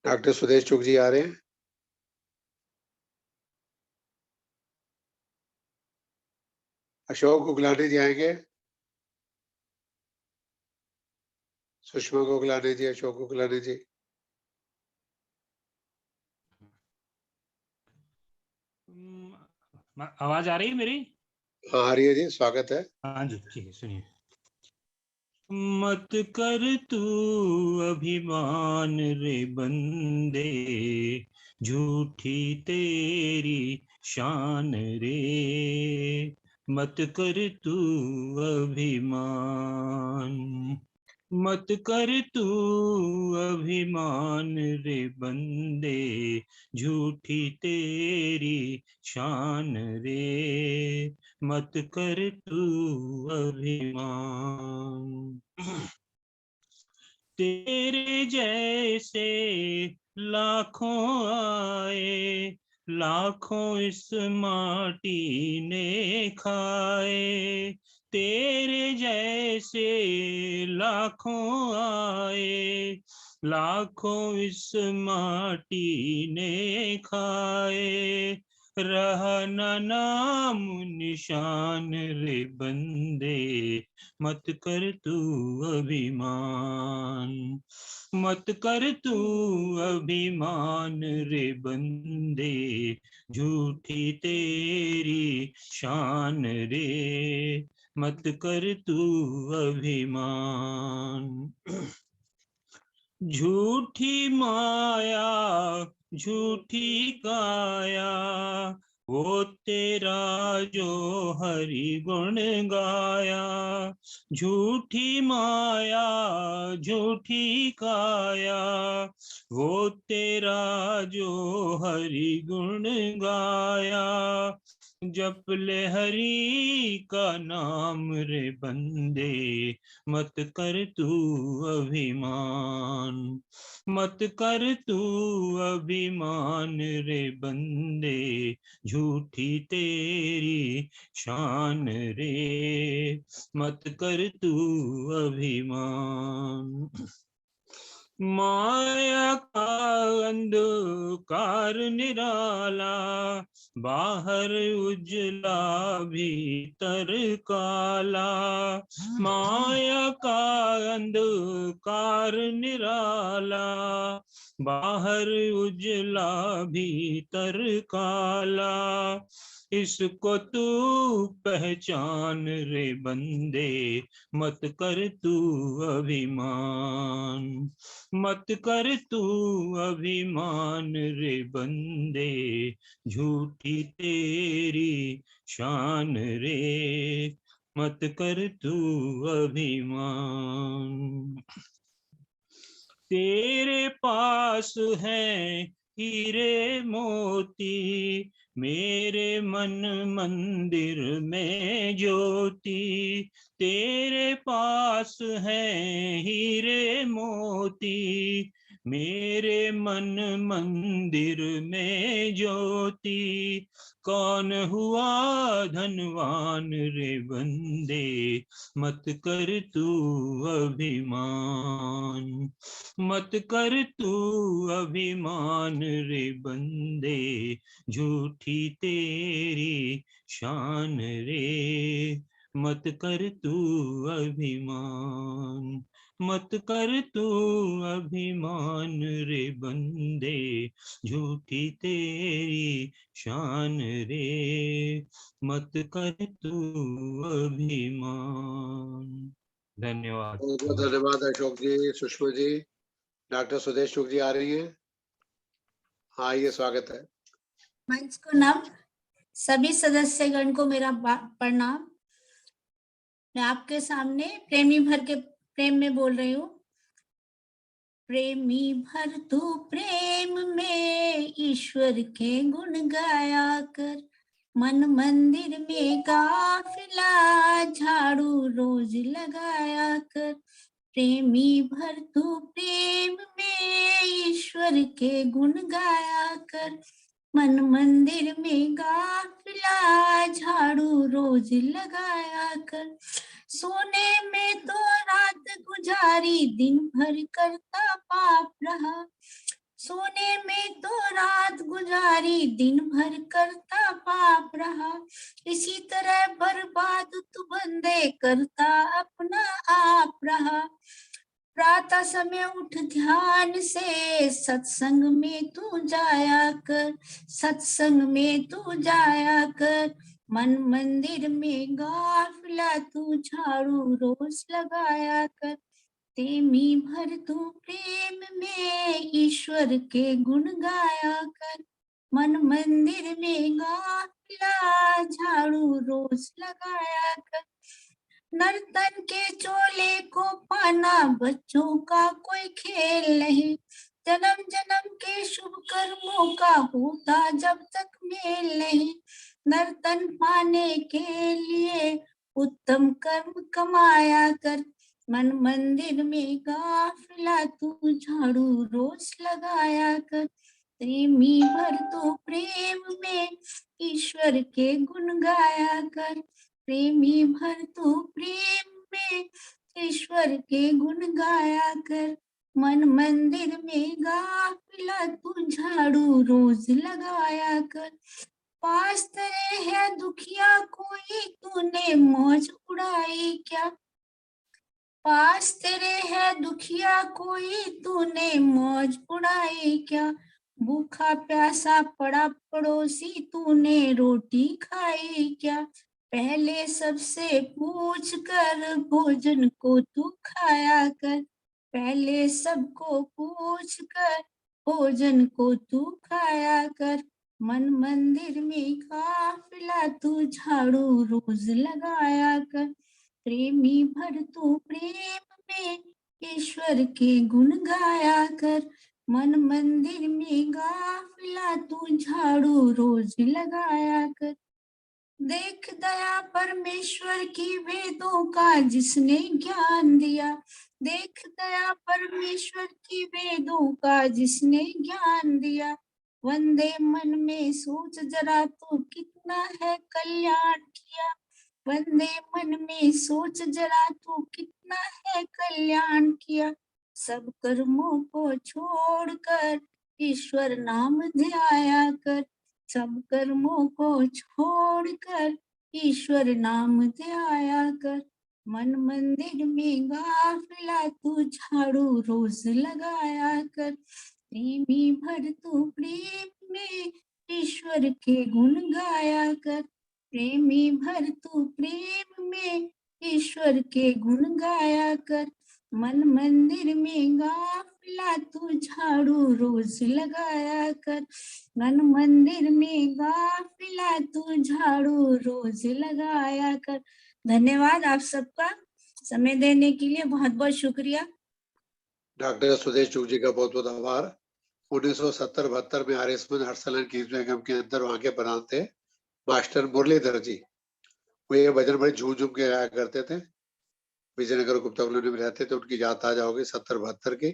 डॉक्टर सुदेश चुग जी आ रहे हैं? अशोक गुगलानी जी आएंगे? सुषमा गुगलानी जी, अशोक गुगलानी जी। आवाज आ रही है मेरी? हाँ आ रही है जी, स्वागत है। हाँ जी, ठीक है, सुनिए। मत कर तू अभिमान रे बंदे, झूठी तेरी शान रे, मत कर तू अभिमान, मत कर तू अभिमान रे बंदे, झूठी तेरी शान रे, मत कर तू अभिमान। तेरे जैसे लाखों आए, लाखों इस माटी ने खाए, तेरे जैसे लाखों आए, लाखों इस माटी ने खाए, रहा न नाम निशान रे बंदे, मत कर तू अभिमान, मत कर तू अभिमान रे बंदे, झूठी तेरी शान रे, मत कर तू अभिमान। झूठी माया झूठी काया, वो तेरा जो हरि गुण गाया, झूठी माया झूठी काया, वो तेरा जो हरि गुण गाया, जप ले हरि का नाम रे बंदे, मत कर तू अभिमान, मत कर तू अभिमान रे बंदे, झूठी तेरी शान रे, मत कर तू अभिमान। माया का अंधकार निराला, बाहर उजला भीतर काला, माया का अंधकार निराला, बाहर उजला भीतर काला, इसको तू पहचान रे बंदे, मत कर तू अभिमान, मत कर तू अभिमान रे बंदे, झूठी तेरी शान रे, मत कर तू अभिमान। तेरे पास है हीरे मोती, मेरे मन मंदिर में ज्योति, तेरे पास है हीरे मोती, मेरे मन मंदिर में ज्योति, कौन हुआ धनवान रे बंदे, मत कर तू अभिमान, मत कर तू अभिमान रे बंदे, झूठी तेरी शान रे, मत कर तू अभिमान, मत कर तू अभिमान रे बंदे, झूठी तेरी शान रे, मत कर तू अभिमान। धन्यवाद। बहुत बहुत धन्यवाद अशोक जी, सुषमा जी। डॉक्टर सुदेश शुक्ल जी आ रही हैं। आइए, स्वागत है। मंच को नम, सभी सदस्यगण को मेरा प्रणाम। मैं आपके सामने प्रेम में बोल रही हूँ। प्रेमी भर तू प्रेम में, ईश्वर के गुण गाया कर, मन मंदिर में काफिला, झाड़ू रोज लगाया कर। प्रेमी भर तू प्रेम में, ईश्वर के गुण गाया कर, मन मंदिर में काफिला, झाड़ू रोज लगाया कर। सोने में तो रात गुजारी, दिन भर करता पाप रहा, सोने में तो रात गुजारी, दिन भर करता पाप रहा। इसी तरह बर्बाद तू बंदे, करता अपना आप रहा। प्रातः समय उठ ध्यान से, सत्संग में तू जाया कर, सत्संग में तू जाया कर। मन मंदिर में गाफिला, तू झाड़ू रोज लगाया कर। प्रेमी भर तू प्रेम में, ईश्वर के गुण गाया कर, मन मंदिर में गाफिला, झाड़ू रोज लगाया कर। नर्तन के चोले को पानी दीवाना, बच्चों का कोई खेल नहीं। जन्म जन्म के शुभ कर्मों का होता जब तक मेल नहीं। नर्तन पाने के लिए उत्तम कर्म कमाया कर। मन मंदिर में काफिला तू झाड़ू रोज लगाया कर। प्रेमी भर तो प्रेम में ईश्वर के गुण गाया कर। प्रेमी भर तो प्रेम में ईश्वर के गुण गाया कर। मन मंदिर में काफिला तू झाड़ू रोज लगाया कर। पास तेरे है दुखिया कोई, तूने मौज उड़ाई क्या। पास तेरे है दुखिया कोई, तूने मौज उड़ाई क्या। भूखा प्यासा पड़ा पड़ोसी, तूने रोटी खाई क्या। पहले सबसे पूछ कर भोजन को तू खाया कर। पहले सबको पूछ कर भोजन को तू खाया कर। मन मंदिर में काफिला तू झाड़ू रोज लगाया कर। प्रेमी भर तू प्रेम में ईश्वर के गुण गाया कर। मन मंदिर में काफिला तू झाड़ू रोज लगाया कर। देख दया परमेश्वर की वेदों का जिसने ज्ञान दिया। देख दया परमेश्वर की वेदों का जिसने ज्ञान दिया। वंदे मन में सोच जरा तो कितना है कल्याण किया। वंदे मन में सोच जरा तो कितना है कल्याण किया। सब कर्मों को छोड़कर ईश्वर नाम ध्याया कर। सब कर्मों को छोड़कर ईश्वर नाम ध्याया कर। मन मंदिर में काफिला तू झाड़ू रोज लगाया कर। प्रेमी भर तू प्रेम में ईश्वर के गुण गाया कर। प्रेमी भर तू प्रेम में ईश्वर के गुण गाया कर। मन मंदिर में काफिला तू झाड़ू रोज लगाया कर। मन मंदिर में काफिला तू झाड़ू रोज लगाया कर। धन्यवाद आप सबका समय देने के लिए, बहुत बहुत शुक्रिया। डॉक्टर सुदेश चुग जी का बहुत बहुत आभार। 1970-72 में आर्यसमन हर्षलन की निगम के अंदर वहां के प्रधान थे मास्टर मुरलीधर जी। वो ये भजन बड़े झूम झूम के गाया करते थे। विजयनगर गुप्ता कॉलोनी में रहते थे। उनकी याद ताजा होगी 70-72 की।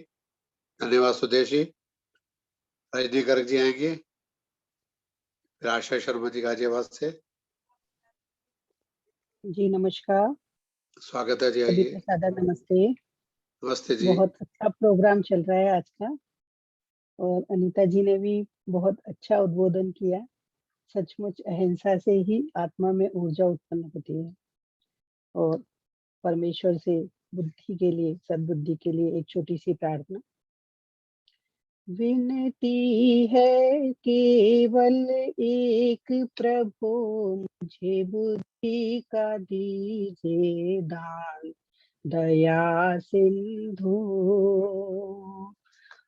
धन्यवाद सुदेश जी। रजनी गर्ग जी आएंगे, फिर आशा शर्मा जी गाजियाबाद से। जी नमस्कार, स्वागत है जी, सभी आइए। को सादर नमस्ते। नमस्ते जी। बहुत अच्छा प्रोग्राम चल रहा है आज का, और अनीता जी ने भी बहुत अच्छा उद्बोधन किया। सचमुच अहिंसा से ही आत्मा में ऊर्जा उत्पन्न होती है, और परमेश्वर से बुद्धि के लिए, सद्बुद्धि के लिए एक छोटी सी प्रार्थना। विनती है केवल एक प्रभु, मुझे बुद्धि का दीजिए दान, दया सिंधु।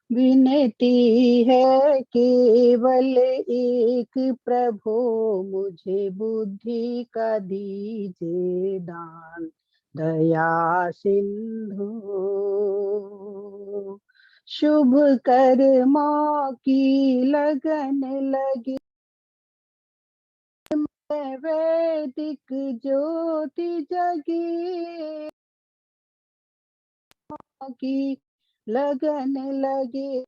विनती है केवल एक प्रभु, मुझे बुद्धि का दीजिए दान, दया सिंधु। शुभ कर्मों की लगन लगी, वैदिक ज्योति जगी, की लगन लगे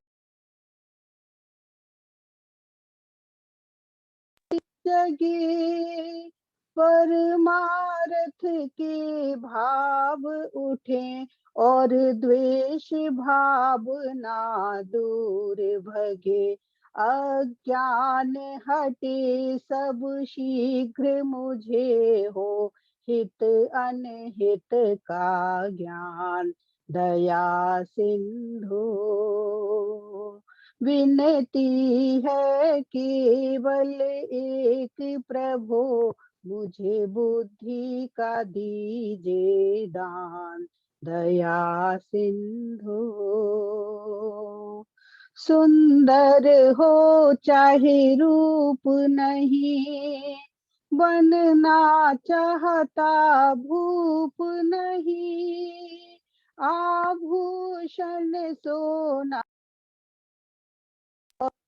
जगे, परमार्थ के भाव उठे, और द्वेष भाव ना दूर भगे। अज्ञान हटे सब शीघ्र, मुझे हो हित अनहित का ज्ञान, दया सिंधु। विनती है केवल एक प्रभु, मुझे बुद्धि का दीजिए दान, दया सिंधु। सुंदर हो चाहे रूप नहीं, बनना चाहता भूप नहीं, भाषण सोना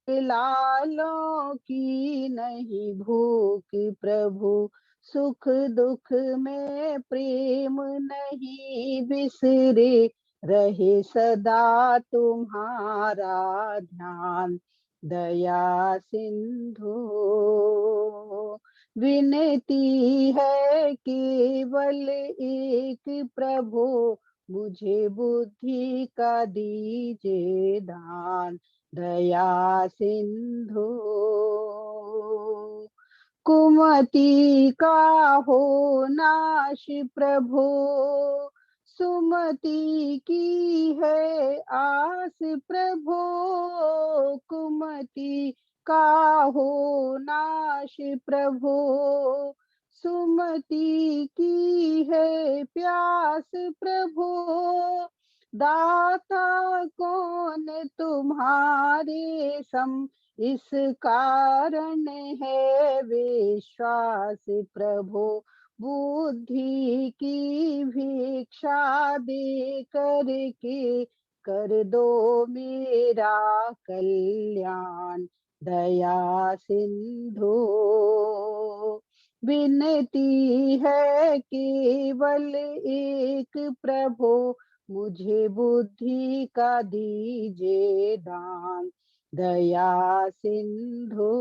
लालों की नहीं भूख प्रभु, सुख दुख में प्रेम नहीं बिसरे, रहे सदा तुम्हारा ध्यान दया सिंधु। विनती है केवल एक प्रभु, मुझे बुद्धि का दीजिए दान दया सिंधु। कुमति का हो नाश प्रभु, सुमति की है आस प्रभु। कुमति का हो नाश प्रभु, सुमति की है प्यास प्रभु। दाता कौन तुम्हारे सम, इस कारण है विश्वास प्रभु। बुद्धि की भिक्षा दे करके कर दो मेरा कल्याण दया सिंधु। विनती है केवल एक प्रभु, मुझे बुद्धि का दीजिए दान दया सिंधु।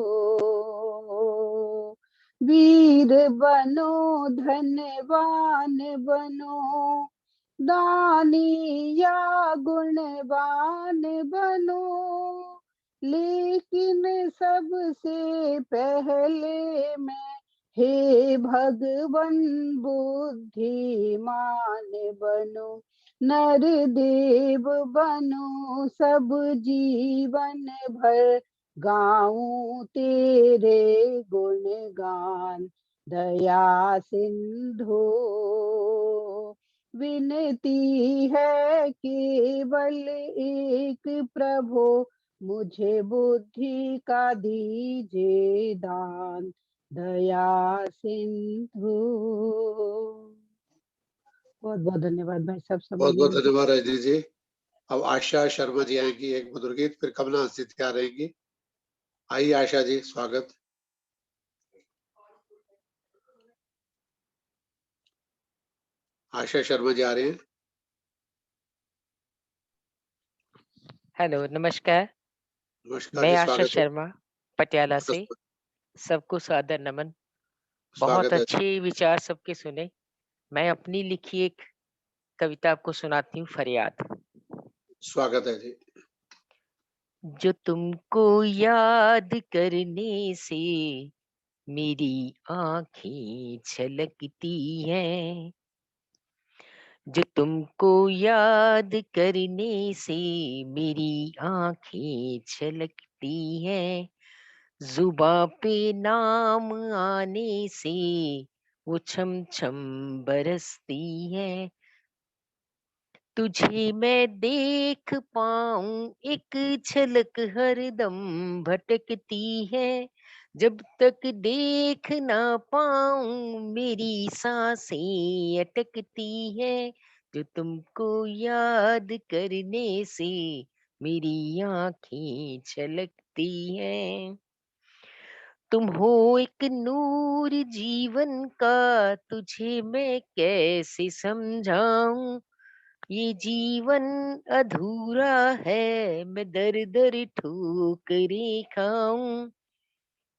वीर बनो धनवान बनो, दानी या गुणवान बनो, लेकिन सबसे पहले मैं हे भगवन बुद्धिमान बनो। नर देव बनो सब जीवन भर, गाऊं तेरे गुणगान दया सिंधु। विनती है केवल एक प्रभु, मुझे बुद्धि का दीजिए दान दया सिंधु। बहुत बहुत धन्यवाद भाई साहब। बहुत बहुत धन्यवाद रजनी जी। अब आशा शर्मा जी आएंगी एक मधुर गीत, फिर कमला हंसी तैयार रहेंगी। आइए आशा जी, स्वागत। आशा शर्मा जी आ रहे हैं। हेलो, नमस्कार। नमस्कार मैं जी, आशा स्वागत है। शर्मा पटियाला से। सबको सादर नमन। बहुत स्वागत है। अच्छे विचार सबके सुने। मैं अपनी लिखी एक कविता आपको सुनाती हूँ, फरियाद। स्वागत है जी। जो तुमको याद करने से मेरी आंखें छलकती हैं, जो तुमको याद करने से मेरी आंखें छलकती हैं, जुबां पे नाम आने से वो छम छम बरसती है। तुझे मैं देख पाऊं एक झलक हरदम भटकती है, जब तक देख ना पाऊं मेरी सांसें अटकती है। जो तुमको याद करने से मेरी आंखें छलकती हैं। तुम हो एक नूर जीवन का, तुझे मैं कैसे समझाऊं। ये जीवन अधूरा है, मैं दर दर ठोकरें खाऊं।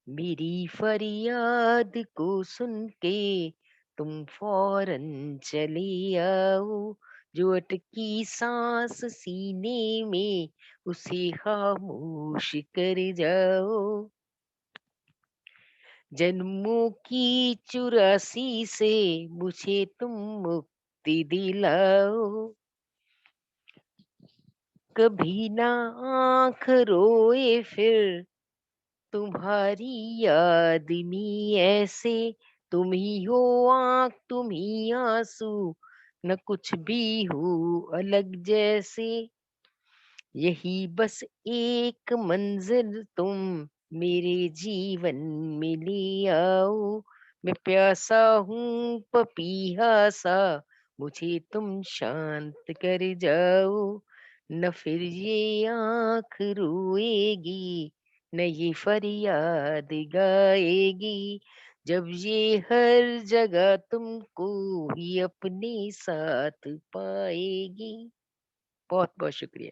मेरी फरियाद को सुन के तुम फौरन चले आओ, जो अटकी सांस सीने में उसे खामोश कर जाओ। जन्मों की 84 से मुझे तुम मुक्ति दिलाओ। कभी ना आंख रोए फिर तुम्हारी याद में ऐसे, तुम ही हो आंख तुम ही आंसू, न कुछ भी हो अलग जैसे। यही बस एक मंजिल तुम मेरे जीवन में ले आओ। मैं प्यासा हूँ पपीहा सा, मुझे तुम शांत कर जाओ। न फिर ये आँख रोएगी, न ये फरियाद गाएगी, जब ये हर जगह तुमको ही अपने साथ पाएगी। बहुत बहुत शुक्रिया।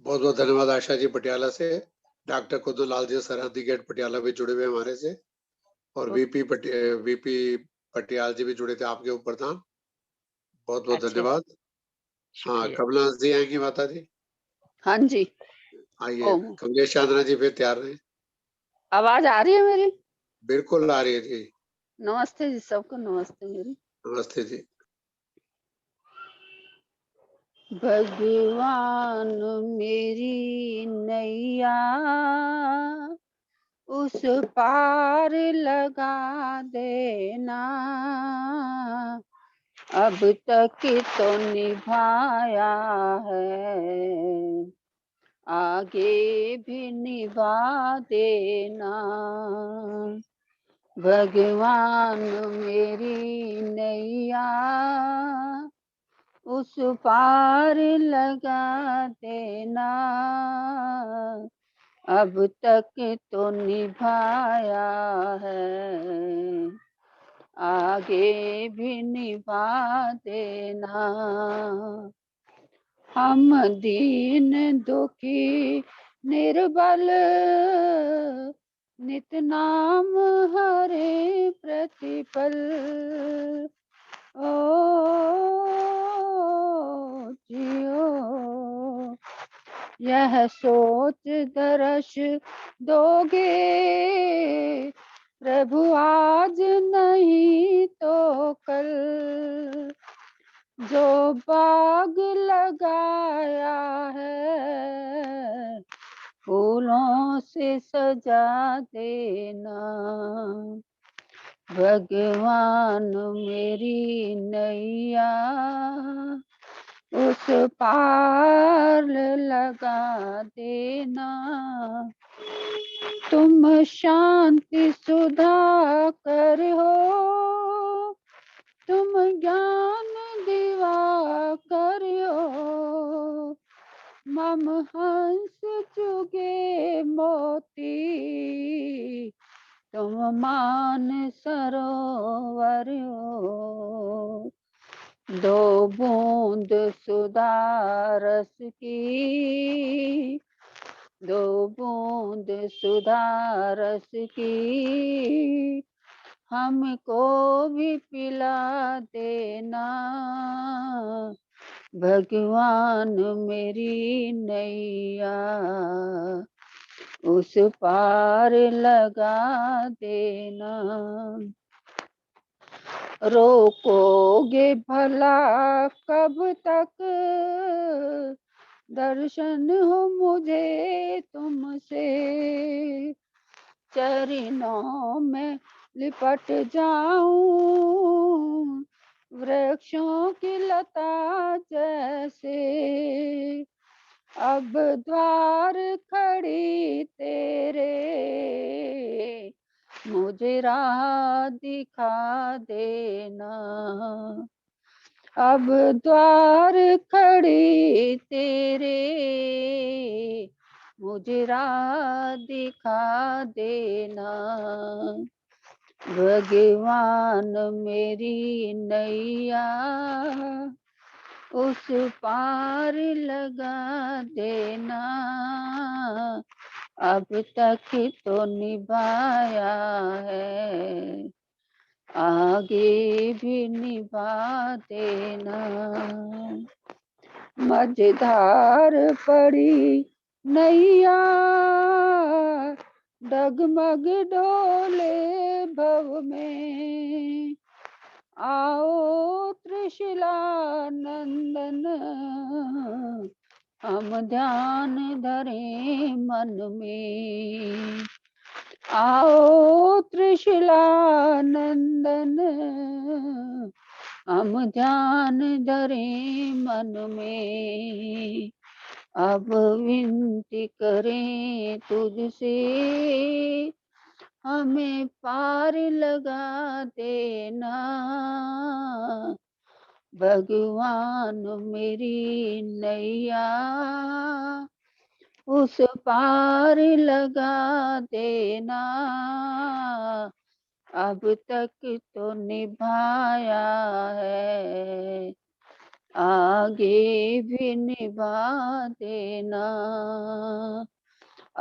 बहुत बहुत धन्यवाद आशा जी पटियाला से। डॉक्टर कुतुलाल जी सरहदी गेट पटियाला भी जुड़े हुए हमारे से, और वीपी पटियाल जी भी जुड़े थे आपके ऊपर था। बहुत बहुत अच्छा, धन्यवाद। हाँ, शुक्रिया। कमला जी आएंगी माता जी, हाँ जी। आइए। ओम। कमलेश चांदना जी फिर तैयार रहे। आवाज आ रही है मेरी? बिल्कुल आ रही है जी। नमस्ते जी, सबको नमस्ते मेरी। नमस्ते जी। भगवान मेरी नैया उस पार लगा देना, अब तक तो निभाया है, आगे भी निभा देना। भगवान मेरी नैया उस पार लगा देना, अब तक तो निभाया है, आगे भी निभा देना। हम दीन दुखी निर्बल नित नाम हरे प्रतिपल, ओ जियो यह सोच दर्श दोगे, प्रभु आज नहीं तो कल, जो बाग लगाया है फूलों से सजा देना। भगवान मेरी नैया उस पार लगा देना। तुम शांति सुधा कर हो, तुम ज्ञान दिवा कर हो, मम हंस चुगे मोती, तुम मान सरोवर हो। दो बूंद सुधा रस की, दो बूंद सुधा रस की, हमको भी पिला देना। भगवान मेरी नैया उस पार लगा देना। रोकोगे भला कब तक, दर्शन हो मुझे तुमसे, चरणों में लिपट जाऊं वृक्षों की लता जैसे, अब द्वार खड़ी तेरे, मुझे राह दिखा देना। अब द्वार खड़ी तेरे, मुझे राह दिखा देना। भगवान मेरी नैया उस पार लगा देना, अब तक तो निभाया है, आगे भी निभा देना। मझधार पड़ी नैया डगमग डोले भव में, आओ त्रिशिला नंदन हम ध्यान धरे मन में, आओ त्रिशिला नंदन हम ध्यान धरे मन में। अब विनती करें तुझसे, हमें पार लगा देना। भगवान मेरी नैया उस पार लगा देना, अब तक तो निभाया है, आगे भी निभा देना,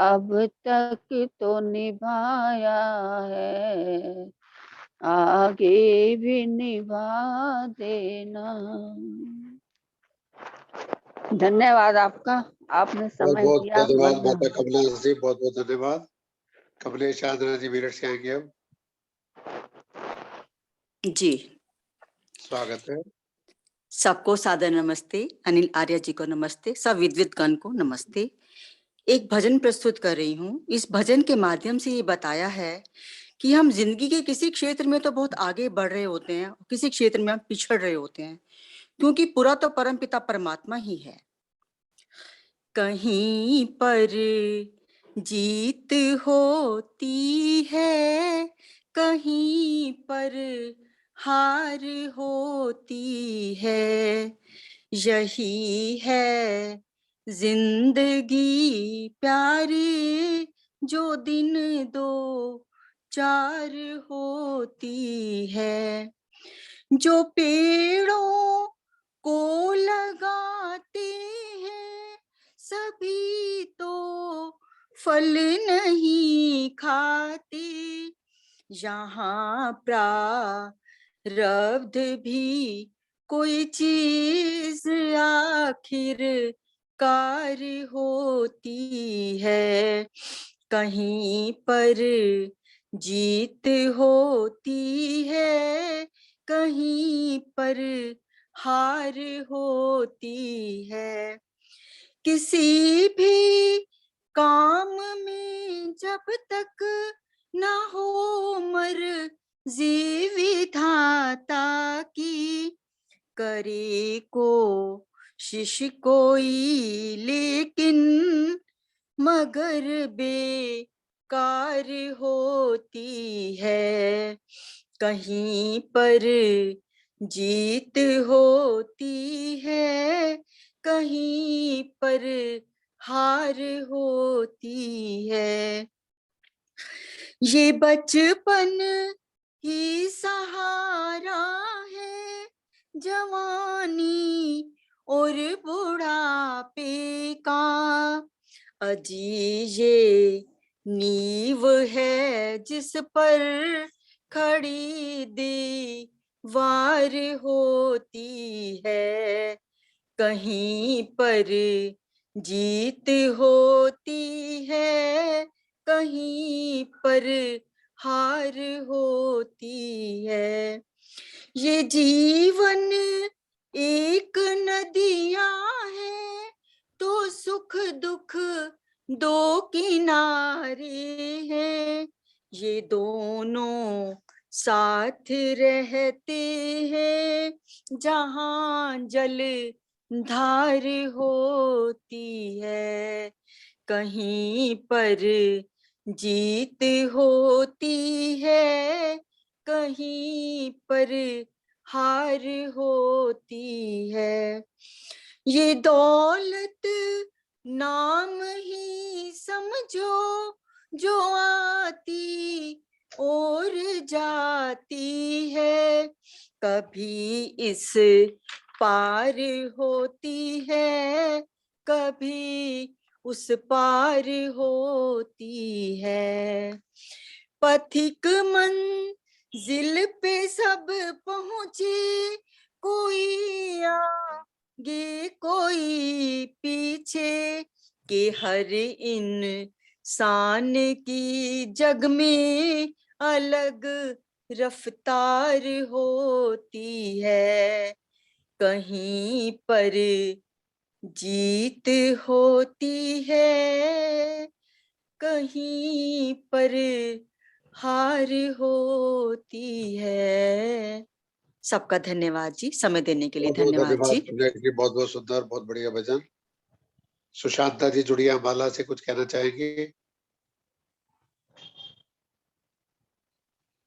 अब तक तो निभाया है, आगे भी निभा देना। धन्यवाद आपका, आपने बहुत समय बहुत दिया। धन्यवाद वरना माता कमलेश जी, बहुत बहुत धन्यवाद। कमलेश चांद्रा जी मेरठ से आएंगे अब। जी, स्वागत है। सबको सादर नमस्ते। अनिल आर्य जी को नमस्ते। सब विद्वतगण को नमस्ते। एक भजन प्रस्तुत कर रही हूँ। इस भजन के माध्यम से ये बताया है कि हम जिंदगी के किसी क्षेत्र में तो बहुत आगे बढ़ रहे होते हैं, किसी क्षेत्र में हम पिछड़ रहे होते हैं, क्योंकि पूरा तो परमपिता परमात्मा ही है। कहीं पर जीत होती है, कहीं पर हार होती है, यही है जिंदगी प्यारी, जो दिन दो चार होती है। जो पेड़ों को लगाते हैं सभी तो फल नहीं खाते, यहाँ प्रारब्ध भी कोई चीज आखिर कार होती है। कहीं पर जीत होती है, कहीं पर हार होती है। किसी भी काम में जब तक ना हो मर्जी विधाता की, करे कोशिश कोई लेकिन मगर बेकार होती है। कहीं पर जीत होती है, कहीं पर हार होती है। ये बचपन ही सहारा है, जवानी और बुढ़ापे का, अजी ये नींव है जिस पर खड़ी दीवार होती है। कहीं पर जीत होती है, कहीं पर हार होती है। ये जीवन एक नदियाँ है तो सुख दुख दो किनारे हैं, ये दोनों साथ रहते हैं जहाँ जल धार होती है। कहीं पर जीत होती है, कहीं पर हार होती है। ये दौलत नाम ही समझो जो आती और जाती है, कभी इस पार होती है, कभी उस पार होती है। पथिक मंजिल पे सब पहुंचे, कोई आगे कोई पीछे, के हर इंसान की जग में अलग रफ्तार होती है। कहीं पर जीत होती है, कहीं पर हार होती है। सबका धन्यवाद जी, समय देने के लिए बहुत बहुत धन्यवाद जी। बहुत बहुत सुंदर, बहुत बढ़िया भजन। सुशांता जी जुड़िया अम्बाला से कुछ कहना चाहेंगे?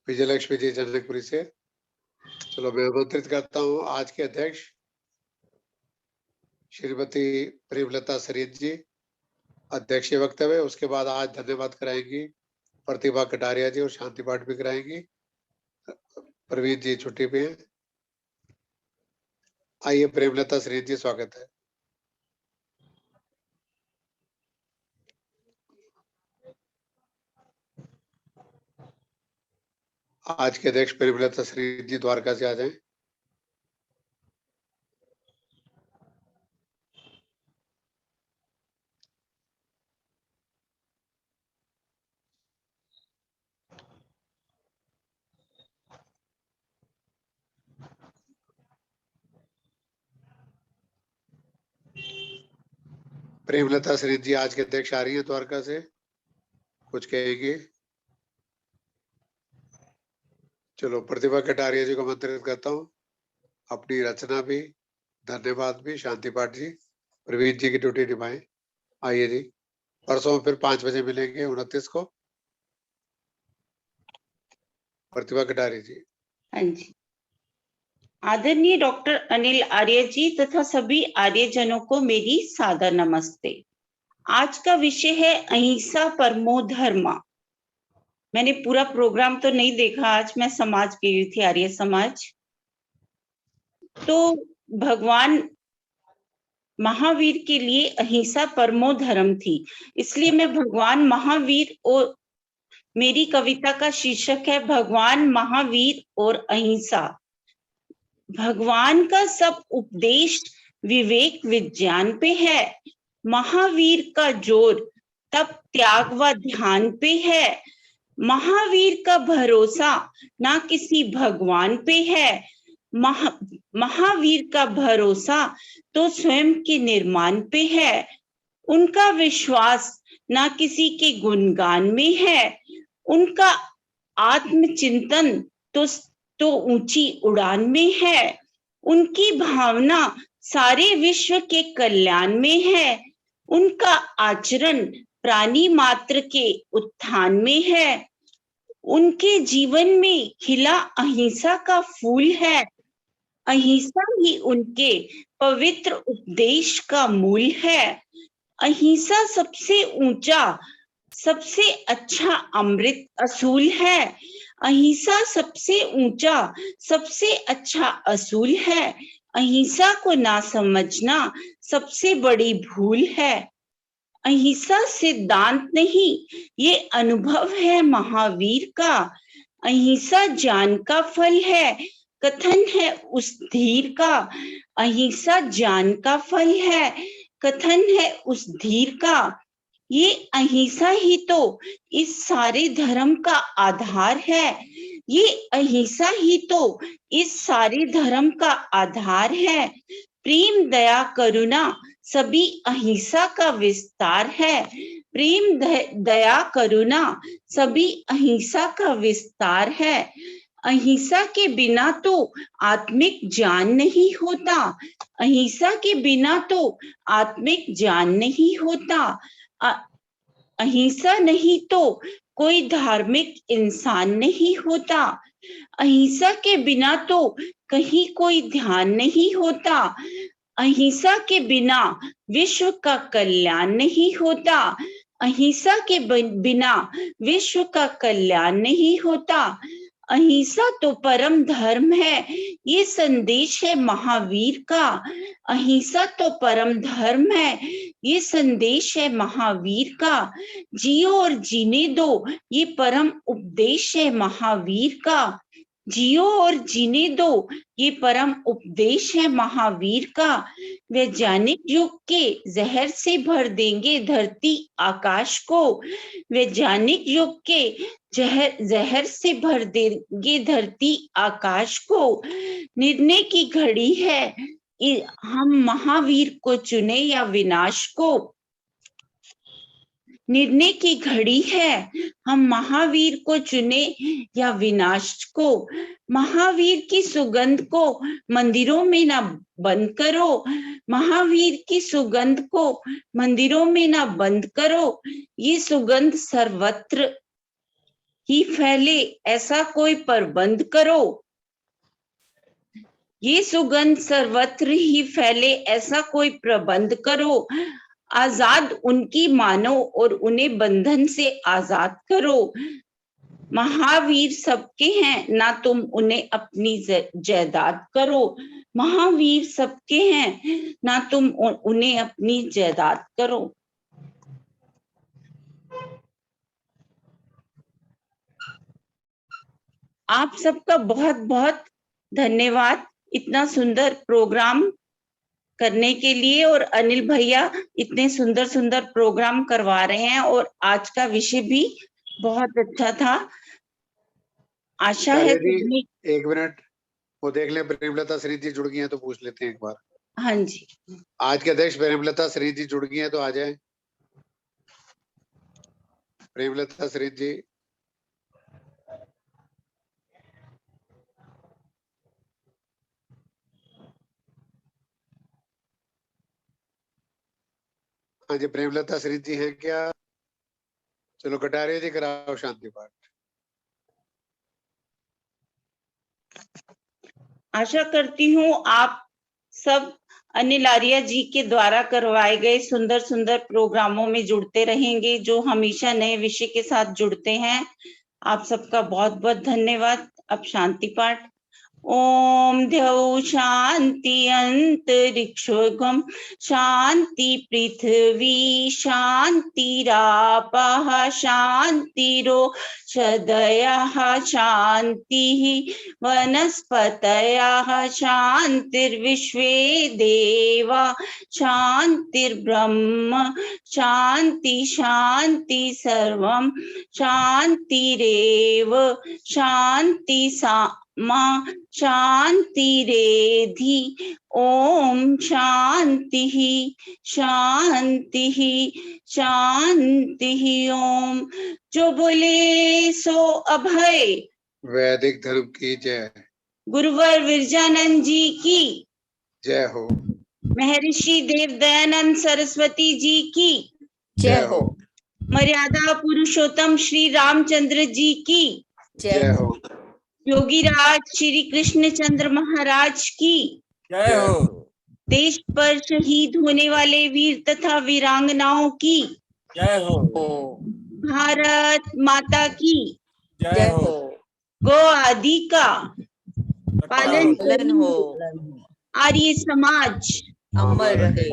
विजयलक्ष्मी जी जनकपुरी से। चलो मैं आमंत्रित करता हूँ आज के अध्यक्ष श्रीमती प्रेमलता सरीत जी, अध्यक्षीय वक्तव्य। उसके बाद आज धन्यवाद कराएंगी प्रतिभा कटारिया जी और शांति पाठ भी कराएंगी। प्रवीण जी छुट्टी पे हैं। आइए प्रेमलता सरीत जी, स्वागत है। आज के अध्यक्ष प्रेमलता सरीत जी द्वारका से आ जाएं। प्रेमलता सरीत जी आज के अध्यक्ष आ रही है द्वारका से, कुछ कहेंगे? चलो प्रतिभा कटारिया जी को आमंत्रित करता हूँ, अपनी रचना भी, धन्यवाद भी, शांति पाठ जी, प्रवीण जी की ड्यूटी निभाएं। आइए जी, परसों फिर 5 बजे मिलेंगे 29 को। प्रतिभा कटारिया जी। हाँ जी। आदरणीय डॉक्टर अनिल आर्य जी तथा सभी आर्यजनों को मेरी सादर नमस्ते। आज का विषय है अहिंसा परमो धर्म। मैंने पूरा प्रोग्राम तो नहीं देखा, आज मैं समाज गई थी, आर्य समाज। तो भगवान महावीर के लिए अहिंसा परमो धर्म थी, इसलिए मैं भगवान महावीर और मेरी कविता का शीर्षक है भगवान महावीर और अहिंसा। भगवान का सब उपदेश विवेक विज्ञान पे है। महावीर का जोर तप त्याग व ध्यान पे है। महावीर का भरोसा ना किसी भगवान पे है। महावीर का भरोसा तो स्वयं के निर्माण पे है। उनका विश्वास ना किसी के गुणगान में है। उनका आत्मचिंतन तो ऊंची उड़ान में है। उनकी भावना सारे विश्व के कल्याण में है। उनका आचरण प्राणी मात्र के उत्थान में है। उनके जीवन में खिला अहिंसा का फूल है। अहिंसा ही उनके पवित्र उपदेश का मूल है। अहिंसा सबसे ऊंचा सबसे अच्छा अमृत असूल है। अहिंसा सबसे ऊंचा सबसे अच्छा असूल है। अहिंसा को ना समझना सबसे बड़ी भूल है। अहिंसा सिद्धांत नहीं, ये अनुभव है महावीर का। अहिंसा ज्ञान का फल है, कथन है उस धीर का। अहिंसा ज्ञान का फल है, कथन है उस धीर का। ये अहिंसा ही तो इस सारे धर्म का आधार है। ये अहिंसा ही तो इस सारे धर्म का आधार है। प्रेम दया करुणा सभी अहिंसा का विस्तार है। प्रेम दया करुणा सभी अहिंसा का विस्तार है। अहिंसा के बिना तो आत्मिक ज्ञान नहीं होता। अहिंसा के बिना तो आत्मिक ज्ञान नहीं होता। अहिंसा नहीं तो कोई धार्मिक इंसान नहीं होता। अहिंसा के बिना तो कहीं कोई ध्यान नहीं होता। अहिंसा के बिना विश्व का कल्याण नहीं होता। अहिंसा के बिना विश्व का कल्याण नहीं होता। अहिंसा तो परम धर्म है, ये संदेश है महावीर का। अहिंसा तो परम धर्म है, ये संदेश है महावीर का। जियो और जीने दो, ये परम उपदेश है महावीर का। जियो और जीने दो, ये परम उपदेश है महावीर का। वैज्ञानिक युग के जहर से भर देंगे धरती आकाश को। वैज्ञानिक युग के जहर से भर देंगे धरती आकाश को। निर्णय की घड़ी है, हम महावीर को चुने या विनाश को। निर्णय की घड़ी है, हम महावीर को चुने या विनाश को। महावीर की सुगंध को मंदिरों में ना बंद करो। महावीर की सुगंध को मंदिरों में ना बंद करो। ये सुगंध सर्वत्र ही फैले, ऐसा कोई प्रबंध करो। ये सुगंध सर्वत्र ही फैले, ऐसा कोई प्रबंध करो। आजाद उनकी मानो और उन्हें बंधन से आजाद करो। महावीर सबके हैं, ना तुम उन्हें अपनी जायदाद करो। महावीर सबके हैं, ना तुम उन्हें अपनी जायदाद करो। आप सबका बहुत बहुत धन्यवाद इतना सुंदर प्रोग्राम करने के लिए, और अनिल भैया इतने सुंदर सुंदर प्रोग्राम करवा रहे हैं, और आज का विषय भी बहुत अच्छा था। आशा है जी, एक मिनट, वो देख लें प्रेमलता श्री जी जुड़ गई हैं तो पूछ लेते हैं एक बार। हाँ जी, आज के अध्यक्ष प्रेमलता श्री जी जुड़ गई हैं तो आ जाए। प्रेमलता श्री जी, हाँ जी, प्रेमलता श्री जी हैं क्या? चलो कटारिया जी कराओ शांति पाठ। आशा करती हूँ आप सब अनिल आर्या जी के द्वारा करवाए गए सुंदर सुंदर प्रोग्रामों में जुड़ते रहेंगे, जो हमेशा नए विषय के साथ जुड़ते हैं। आप सबका बहुत बहुत धन्यवाद। अब शांति पाठ। ओम द्यौ शांति अंतरिक्षोगम शांति पृथ्वी शांतिरापः शांतिरोषधयः शांतिः वनस्पतयः शांतिर्विश्वे देवा शांतिर्ब्रह्म शांति शांति सर्वं शांतिरेव शांति मां शांतिरेधि। ओम शांति शांति शांति। ओम। जो बोले सो अभय। वैदिक धर्म की जय। गुरुवर विरजानंद जी की जय हो। महर्षि देव दयानंद सरस्वती जी की जय हो। मर्यादा पुरुषोत्तम श्री रामचंद्र जी की जय हो। योगी राज श्री कृष्ण चंद्र महाराज की जय हो। देश पर शहीद होने वाले वीर तथा वीरांगनाओं की जय हो। भारत माता की जय हो। गो आदि का पालन हो। आर्य समाज अमर रहे।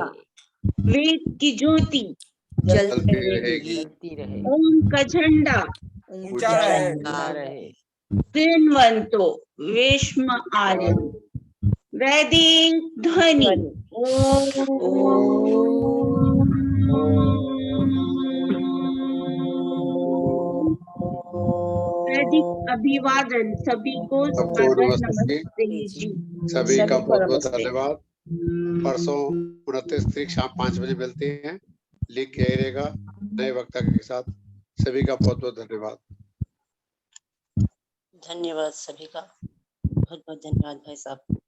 वेद की ज्योति जलती रहे। ओम का झंडा ऊंचा रहे। दिनवंतो वेश्म आर्य वैदिक ध्वनि वैदिक अभिवादन। सभी को नमस्ते जी। सभी का बहुत बहुत धन्यवाद। परसों 29 तारीख शाम 5 बजे मिलते हैं। लिख के रहेगा नए वक्ता के साथ। सभी का बहुत बहुत धन्यवाद। धन्यवाद सभी का, बहुत बहुत धन्यवाद भाई साहब।